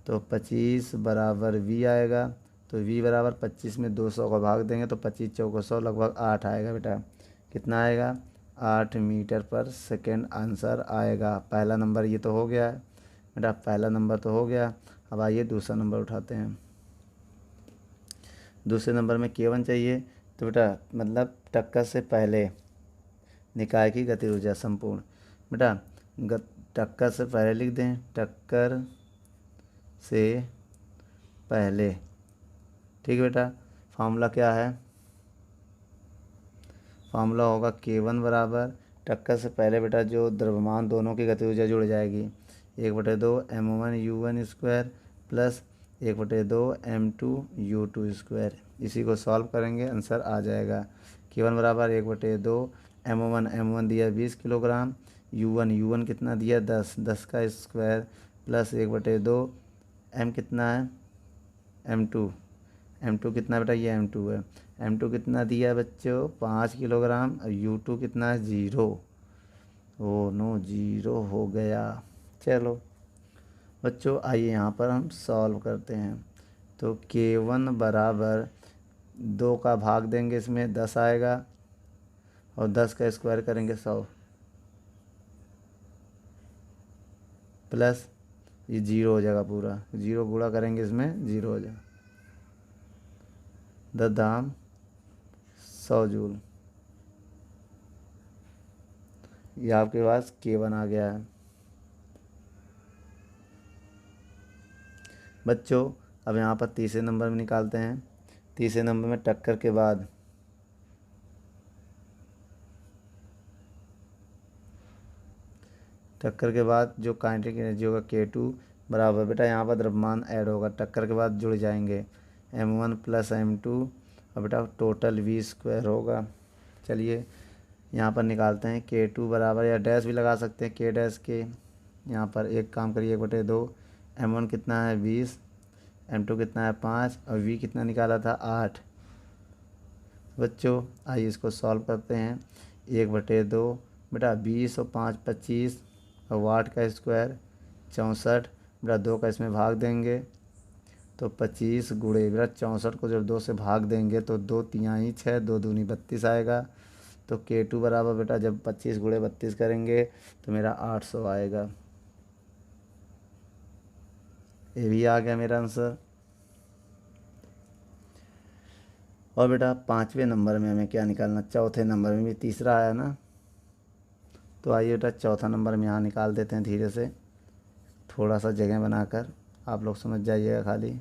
तो 25 बराबर V आएगा। तो V बराबर 25 में 200 का भाग देंगे तो 25 चौको 100 लगभग 8 आएगा। बेटा कितना आएगा, 8 मीटर पर सेकेंड आंसर आएगा। पहला नंबर ये तो हो गया है बेटा, पहला नंबर तो हो गया। अब आइए दूसरा नंबर उठाते हैं। दूसरे नंबर में K1 चाहिए, तो बेटा मतलब टक्कर से पहले निकाय की गति ऊर्जा संपूर्ण। बेटा टक्कर से पहले लिख दें, टक्कर से पहले, ठीक है बेटा। फार्मूला क्या है, फार्मूला होगा K1 बराबर टक्कर से पहले बेटा जो द्रव्यमान दोनों की गति ऊर्जा जुड़ जाएगी 1/2 M1U1 square plus 1/2 M2U2 square. इसी को सॉल्व करेंगे आंसर आ जाएगा। K1 बराबर 1/2 M1 दिया 20 किलोग्राम, U1 कितना दिया 10 का स्क्वायर प्लस 1/2 M कितना है M2 कितना बेटा, ये M2 है, M2 कितना दिया बच्चों 5 किलोग्राम, और U2 कितना है 0। ओ नो 0 हो गया। चलो बच्चों आइए यहाँ पर हम सॉल्व करते हैं। तो K1 बराबर 2 का भाग देंगे इसमें 10 आएगा, और 10 का स्क्वायर करेंगे 100 प्लस ये 0 हो जाएगा, पूरा 0 गुणा करेंगे इसमें 0 हो जाएगा, 10 दाम 100 जूल। ये आपके पास K1 आ गया है। बच्चों अब यहाँ पर तीसरे नंबर में निकालते हैं। तीसरे नंबर में टक्कर के बाद जो काइनेटिक एनर्जी होगा K2 बराबर, बेटा यहाँ पर द्रव्यमान ऐड होगा, टक्कर के बाद जुड़ जाएंगे M1 प्लस M2, और बेटा टोटल V स्क्वायर होगा। चलिए यहाँ पर निकालते हैं K2 बराबर, या डैश भी लगा सकते हैं K डैश के। यहाँ पर एक काम करिए 1/2 M1 कितना है 20, M2 कितना है 5, और V कितना निकाला था 8। बच्चों आइए इसको सॉल्व करते हैं। 1/2 बेटा 20 और 5 25, और वाट का स्क्वायर 64, बेटा 2 का इसमें भाग देंगे तो 25 गुणे, बेटा 64 को जब 2 से भाग देंगे तो 2 तिहाई 6, 2 दूनी 32 आएगा। तो K2 बराबर बेटा जब 25 गुणे 32 करेंगे तो मेरा 800 आएगा। ये भी आ गया मेरा आंसर। और बेटा पाँचवें नंबर में हमें क्या निकालना, चौथे नंबर में भी तीसरा आया ना, तो आइए बेटा चौथा नंबर में यहाँ निकाल देते हैं धीरे से, थोड़ा सा जगह बनाकर, आप लोग समझ जाइएगा खाली।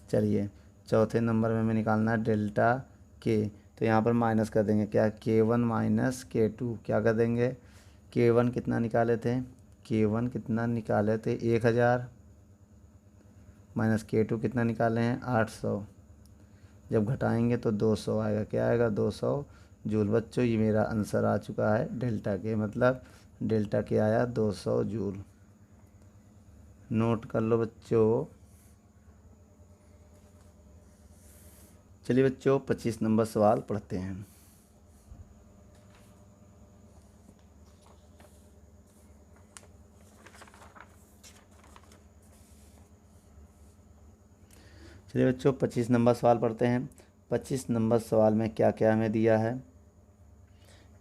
चलिए चौथे नंबर में हमें निकालना है डेल्टा के। तो यहाँ पर माइनस कर देंगे क्या, K1 माइनस K2, क्या कर देंगे, K1 कितना निकाले थे, K1 कितना निकाले थे 1000, माइनस K2 कितना निकाले हैं 800, जब घटाएंगे तो 200 आएगा, क्या आएगा 200 जूल। बच्चों ये मेरा आंसर आ चुका है डेल्टा के, मतलब डेल्टा के आया 200 जूल। नोट कर लो बच्चों। चलिए बच्चों 25 नंबर सवाल पढ़ते हैं। चलिए बच्चों 25 नंबर सवाल पढ़ते हैं। 25 नंबर सवाल में क्या क्या हमें दिया है,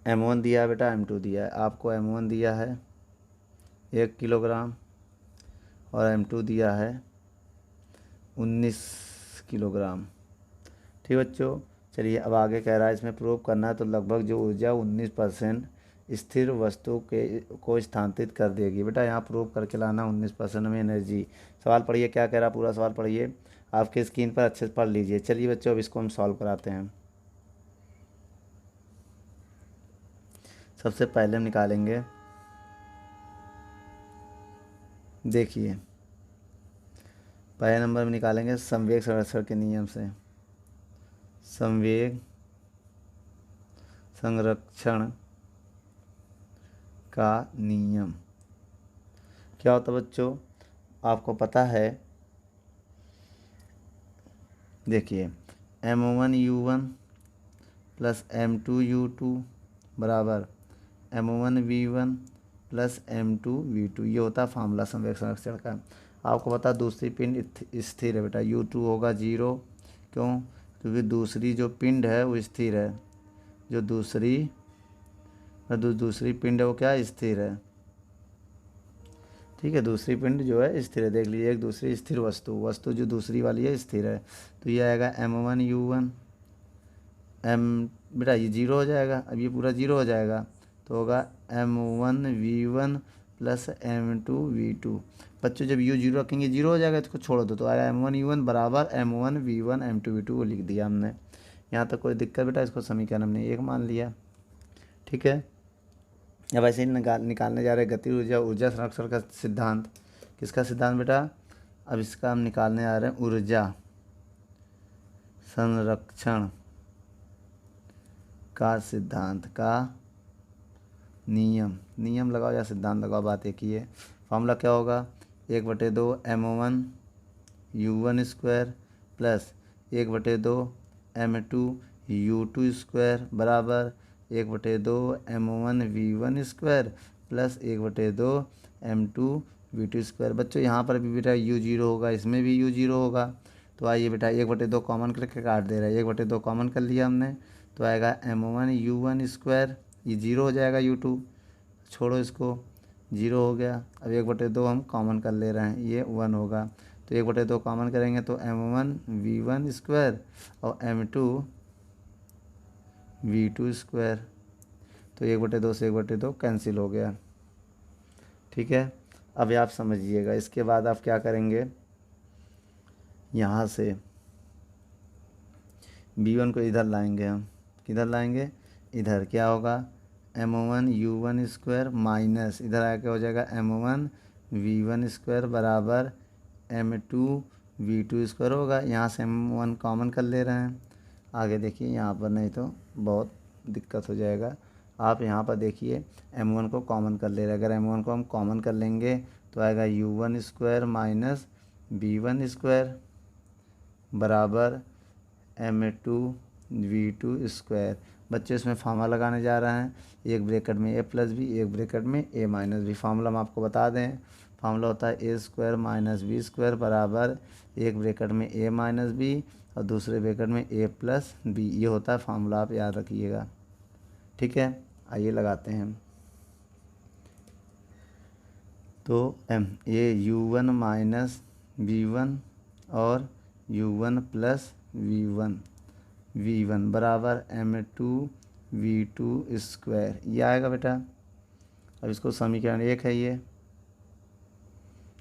M1 दिया है बेटा, M2 दिया है। आपको M1 दिया है 1 किलोग्राम और M2 दिया है 19 किलोग्राम। ठीक बच्चों, चलिए अब आगे कह रहा है इसमें प्रूव करना है, तो लगभग जो ऊर्जा 19% स्थिर वस्तु के को स्थानांतरित कर देगी। बेटा यहाँ प्रूव करके लाना 19% में एनर्जी। सवाल पढ़िए क्या कह रहा है, पूरा सवाल पढ़िए, आपके स्क्रीन पर अच्छे से पढ़ लीजिए। चलिए बच्चों अब इसको हम सॉल्व कराते हैं। सबसे पहले हम निकालेंगे, देखिए पहले नंबर में निकालेंगे संवेग संरक्षण के नियम से। संवेग संरक्षण का नियम क्या होता है बच्चों, आपको पता है, देखिए M1U1 प्लस M2U2 बराबर M1V1 प्लस M2V2, ये होता है फार्मूला संवेग संरक्षण का। आपको पता दूसरी पिंड स्थिर है बेटा, U2 होगा 0, क्यों, क्योंकि दूसरी जो पिंड है वो स्थिर है, जो दूसरी पिंड है वो क्या स्थिर है। ठीक है, दूसरी पिंड जो है स्थिर है, देख लीजिए एक दूसरी स्थिर वस्तु जो दूसरी वाली है स्थिर है। तो ये आएगा M1U1 बेटा ये 0 हो जाएगा, अब ये पूरा 0 हो जाएगा, तो होगा M1V1 प्लस M2V2। बच्चों जब U 0 रखेंगे 0 हो जाएगा, इसको छोड़ दो, तो आएगा M1U1 बराबर M1V1 M2V2 को लिख दिया हमने। यहाँ तक कोई दिक्कत बेटा, इसको समीकरण हमने 1 मान लिया। ठीक है, अब ऐसे ही निकालने जा रहे गति ऊर्जा, ऊर्जा संरक्षण का सिद्धांत। किसका सिद्धांत बेटा, अब इसका हम निकालने आ रहे हैं ऊर्जा संरक्षण का सिद्धांत का नियम लगाओ या सिद्धांत लगाओ, बात एक ही है। फॉर्मूला क्या होगा, 1/2 M1U1 square plus 1/2 M2U2 square बराबर 1/2 M1V1 square plus 1/2 M2V2 square. बच्चों यहाँ पर भी बेटा U 0 होगा, इसमें भी U 0 होगा, तो आइए बेटा 1/2 कॉमन करके काट दे रहा है, 1/2 कॉमन कर लिया हमने, तो आएगा M1U1 स्क्वायर, ये 0 हो जाएगा, U2 छोड़ो इसको, 0 हो गया। अब 1/2 हम कॉमन कर ले रहे हैं, ये 1 होगा, तो 1/2 कॉमन करेंगे तो M1V1 स्क्वायर और M2V2 स्क्वायर, तो 1/2 से 1/2 कैंसिल हो गया। ठीक है, अब आप समझिएगा, इसके बाद आप क्या करेंगे, यहाँ से V1 को इधर लाएंगे, हम किधर लाएंगे, इधर, क्या होगा M1U1 स्क्वायर माइनस इधर आके हो जाएगा M1V1 स्क्वायर बराबर M2V2 स्क्वायर होगा। यहाँ से M1 कॉमन कर ले रहे हैं, आगे देखिए यहाँ पर नहीं तो बहुत दिक्कत हो जाएगा। आप यहाँ पर देखिए M1 को कॉमन कर ले रहे हैं, अगर M1 को हम कॉमन कर लेंगे तो आएगा U1 square minus V1 square बराबर M2V2 स्क्वायर। बच्चे इसमें फार्मूला लगाने जा रहे हैं, एक ब्रैकेट में A प्लस बी, एक ब्रैकेट में A माइनस बी। फार्मूला हम आपको बता दें, फार्मूला होता है A square minus B square बराबर एक ब्रैकेट में A माइनस बी और दूसरे ब्रैकेट में A प्लस बी, ये होता है फार्मूला, आप याद रखिएगा। ठीक है, आइए लगाते हैं। तो ये U1 माइनस V1 और U1 प्लस V1 बराबर M2V2 स्क्वायर, ये आएगा बेटा। अब इसको समीकरण 1 है, ये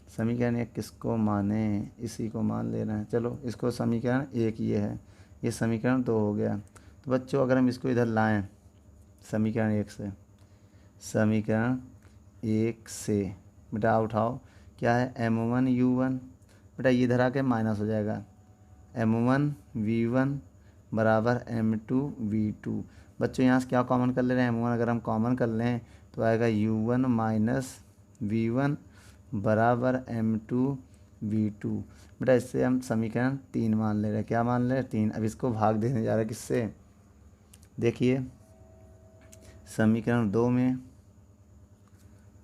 समीकरण 1 किसको माने, इसी को मान ले रहे हैं, चलो इसको समीकरण 1 ये है, ये समीकरण 2 हो गया। तो बच्चों अगर हम इसको इधर लाएं समीकरण 1 से, समीकरण 1 से बेटा उठाओ, क्या है M1U1, बेटा ये इधर आके माइनस हो जाएगा, M1V1 बराबर M2V2। बच्चों यहाँ से क्या कॉमन कर ले रहे हैं, M1 अगर हम कॉमन कर लें तो आएगा U1 माइनस V1 बराबर M2V2। बेटा इससे हम समीकरण 3 मान ले रहे हैं, क्या मान ले रहे हैं 3। अब इसको भाग देने जा रहा है किससे, देखिए समीकरण 2 में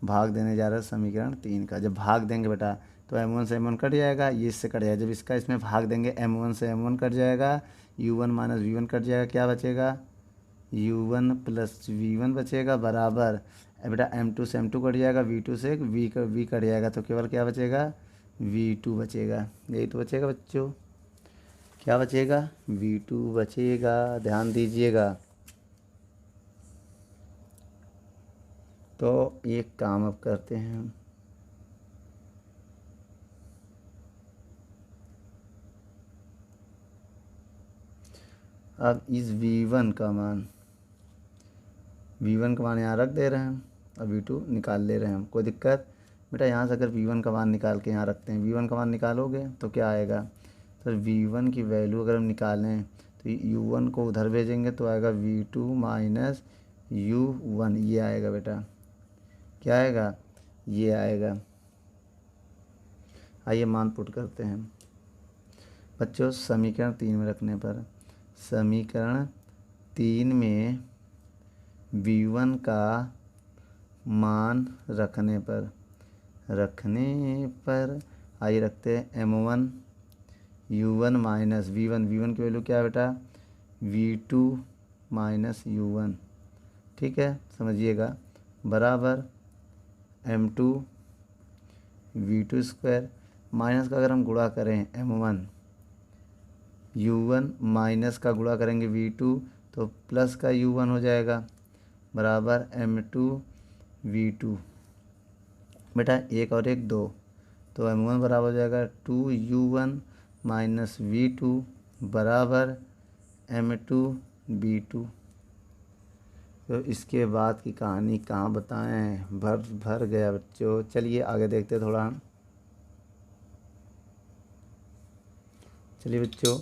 भाग देने जा रहा है समीकरण 3 का। जब भाग देंगे बेटा तो M1 से M1 कट जाएगा, ये इससे कट जाएगा। जब इसका इसमें भाग देंगे M1 से M1 कट जाएगा, U1 माइनस V1 कट जाएगा, क्या बचेगा U1 प्लस V1 बचेगा बराबर बेटा M2 से M2 कट जाएगा, V2 से V कट जाएगा, तो केवल क्या बचेगा V2 बचेगा। यही तो बचेगा बच्चों, क्या बचेगा V2 बचेगा, ध्यान दीजिएगा। तो एक काम अब करते हैं हम, अब इस V1 का मान यहाँ रख दे रहे हैं और V2 निकाल ले रहे हैं हम, कोई दिक्कत बेटा। यहाँ से अगर V1 का मान निकाल के यहाँ रखते हैं, V1 का मान निकालोगे तो क्या आएगा, तो V1 की वैल्यू अगर हम निकालें तो U1 को उधर भेजेंगे तो आएगा V2 माइनस U1, ये आएगा बेटा, क्या आएगा ये आएगा। आइए मान पुट करते हैं बच्चों समीकरण 3 में रखने पर, समीकरण 3 में V1 का मान रखने पर आइए रखते हैं M1 U1 माइनस V1 की वैल्यू क्या है बेटा V2 माइनस U1, ठीक है समझिएगा, बराबर M2 V2 स्क्वायर। माइनस का अगर हम गुणा करें M1 U1 माइनस का गुणा करेंगे V2 तो प्लस का U1 हो जाएगा बराबर M2 V2। बेटा 1 और 1 2, तो M1 बराबर हो जाएगा 2U1 माइनस V2 बराबर M2 V2। तो इसके बाद की कहानी कहाँ बताएं, भर गया बच्चों। चलिए आगे देखते थोड़ा हम। चलिए बच्चों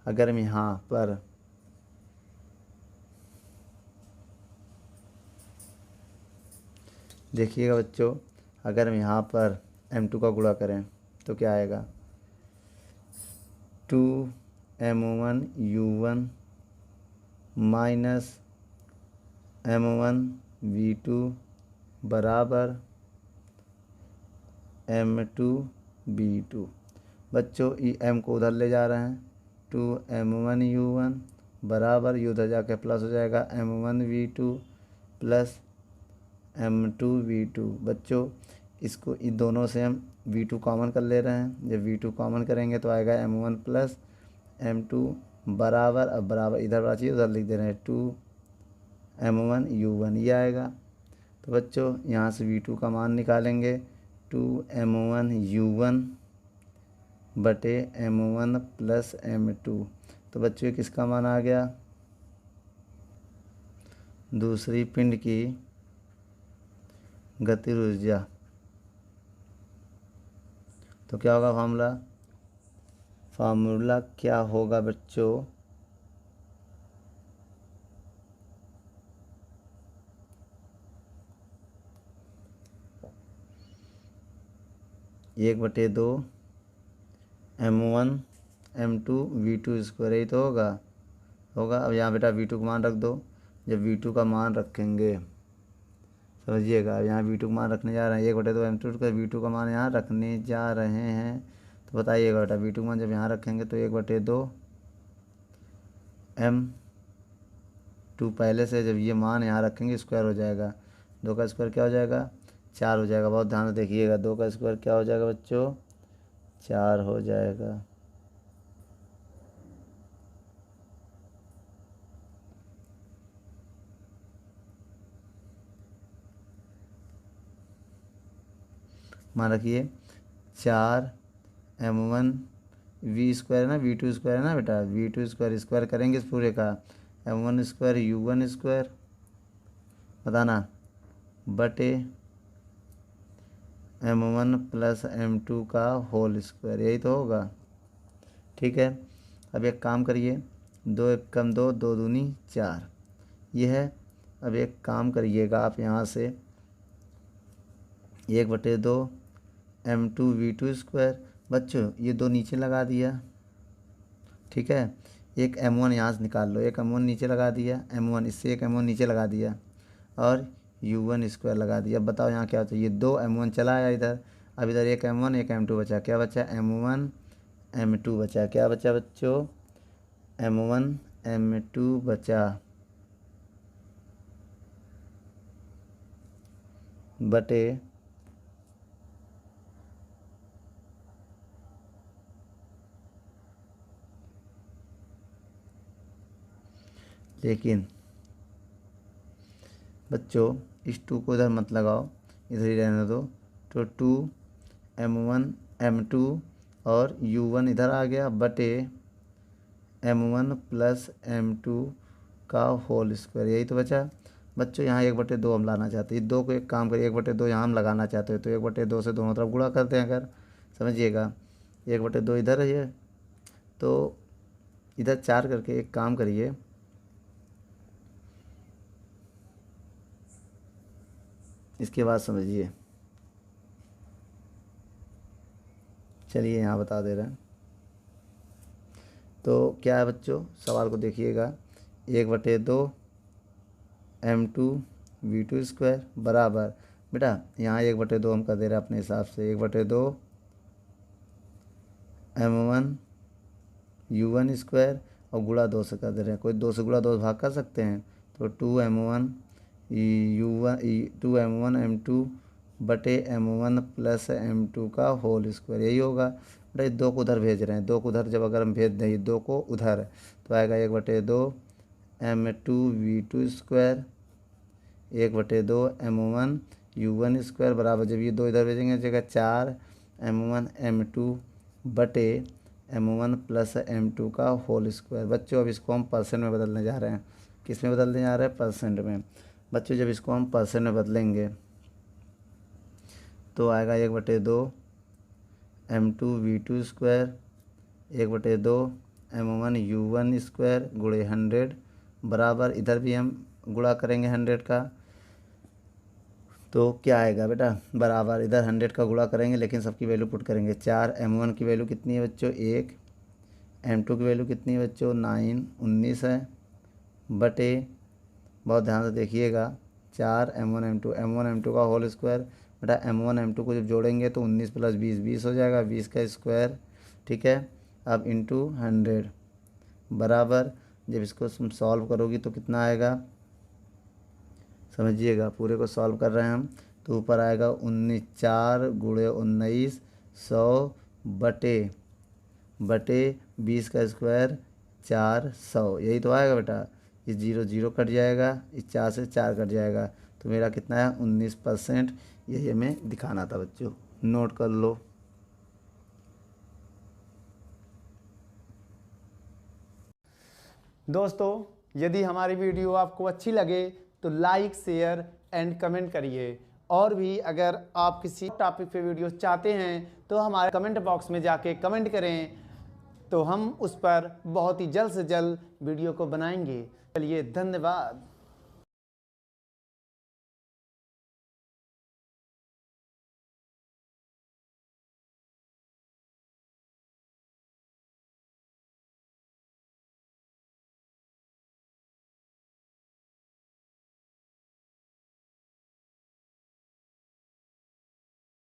अगर हम यहाँ पर देखिएगा बच्चों, अगर हम यहाँ पर M2 का गुणा करें तो क्या आएगा 2M1 U1 minus M1 V2 बराबर M2 V2। बच्चों M को उधर ले जा रहे हैं, 2M1 U1 बराबर ये उधर जाके प्लस हो जाएगा M1 V2 plus M2 V2। बच्चों इसको इन दोनों से हम V2 कॉमन कर ले रहे हैं, जब V2 कॉमन करेंगे तो आएगा M1 प्लस M2 बराबर, अब बराबर इधर बड़ा चाहिए उधर लिख दे रहे हैं 2M1 U1, ये आएगा। तो बच्चों यहाँ से V2 का मान निकालेंगे 2M1 U1 बटे M1 प्लस M2। तो बच्चों किसका मान आ गया, दूसरी पिंड की गतिज ऊर्जा। तो क्या होगा फार्मूला क्या होगा बच्चों, एक बटे दो M1 M2 V2 स्क्वायर, यही तो होगा। अब यहाँ बेटा V2 का मान रख दो। जब V2 का मान रखेंगे समझिएगा, अब यहाँ V2 का मान रखने जा रहे हैं, 1/2 M2 का V2 का मान यहाँ रखने जा रहे हैं। तो बताइएगा बेटा V2 का मान जब यहाँ रखेंगे तो 1/2 M2 पहले से, जब ये मान यहाँ रखेंगे स्क्वायर हो जाएगा, 2 का स्क्वायर क्या हो जाएगा 4 हो जाएगा। बहुत ध्यान से देखिएगा, 2 का स्क्वायर क्या हो जाएगा बच्चों 4 हो जाएगा। मान रखिए 4M1 V स्क्वायर है ना, V2 स्क्वायर है ना बेटा, V2 स्क्वायर करेंगे इस पूरे का m1 स्क्वायर u1 स्क्वायर बताना बटे m1 प्लस m2 का होल स्क्वायर, यही तो होगा। ठीक है, अब एक काम करिए, 2 एक कम 2, 2 दूनी 4 ये है। अब एक काम करिएगा आप यहाँ से 1/2 m2 v2 स्क्वायर, बच्चों ये 2 नीचे लगा दिया। ठीक है, एक m1 यहाँ से निकाल लो, एक m1 नीचे लगा दिया, m1 इससे एक m1 नीचे लगा दिया और u1 स्क्वायर लगा दिया। अब बताओ यहाँ क्या होता है, ये 2 m1 चला आया इधर, अब इधर एक m1 एक m2 बचा, क्या बचा m1 m2 बचा, क्या बचा बच्चों m1 m2 बचा बटे लेकिन बच्चों इस 2 को इधर मत लगाओ, इधर ही रहने दो। तो 2 m1 m2 और u1 इधर आ गया बटे m1 प्लस m2 का होल स्क्वायर, यही तो बचा। बच्चों यहाँ 1/2 हम लाना चाहते हैं, 2 को एक काम करिए 1/2 यहाँ हम लगाना चाहते हो तो 1/2 से दोनों तरफ गुणा करते हैं अगर, समझिएगा 1/2 इधर है तो इधर 4 करके एक काम करिए, इसके बाद समझिए। चलिए यहाँ बता दे रहे हैं। तो क्या है बच्चों, सवाल को देखिएगा, 1/2 m2 v2 स्क्वायर बराबर, बेटा यहाँ 1/2 हम कर दे रहे हैं अपने हिसाब से, 1/2 m1 u1 स्क्वायर और गुणा 2 से कर दे रहे हैं। कोई 2 से गुणा 2 भाग कर सकते हैं, तो 2m1 m2 बटे m1 प्लस m2 का होल स्क्वायर, यही होगा। बेटा ये 2 को उधर भेज रहे हैं, 2 को उधर जब अगर हम भेज दें 2 को उधर तो आएगा 1/2 m2 v2 square 1/2 m1 u1 square बराबर, जब ये 2 इधर भेजेंगे जगह 4 m1 m2 बटे m1 प्लस m2 का होल स्क्वायर। बच्चों अब इसको हम परसेंट में बदलने जा रहे हैं, किस में बदलने जा रहे हैं, परसेंट में। बच्चों जब इसको हम परसेंट में बदलेंगे तो आएगा 1/2 m2 v2 square 1/2 m1 u1 square गुणे 100 बराबर, इधर भी हम गुणा करेंगे 100 का, तो क्या आएगा बेटा बराबर, इधर 100 का गुणा करेंगे लेकिन सबकी वैल्यू पुट करेंगे। 4 m1 की वैल्यू कितनी है बच्चों 1, m2 की वैल्यू कितनी है बच्चों 9 19 है बटे, बहुत ध्यान से देखिएगा 4 m1 m2 का होल स्क्वायर, बेटा m1 m2 को जब जोड़ेंगे तो 19 प्लस 20 20 हो जाएगा, 20 का स्क्वायर। ठीक है, अब इंटू 100 बराबर, जब इसको तुम सॉल्व करोगी तो कितना आएगा, समझिएगा पूरे को सॉल्व कर रहे हैं हम, तो ऊपर आएगा 19 4 गुणे 19 100 बटे 20 का स्क्वायर 400, यही तो आएगा बेटा। इस 0 0 कट जाएगा, इस 4 से 4 कट जाएगा, तो मेरा कितना है 19%, यही हमें दिखाना था बच्चों, नोट कर लो। दोस्तों यदि हमारी वीडियो आपको अच्छी लगे तो लाइक शेयर एंड कमेंट करिए, और भी अगर आप किसी टॉपिक पे वीडियो चाहते हैं तो हमारे कमेंट बॉक्स में जाके कमेंट करें, तो हम उस पर बहुत ही जल्द से जल्द वीडियो को बनाएंगे। चलिए धन्यवाद।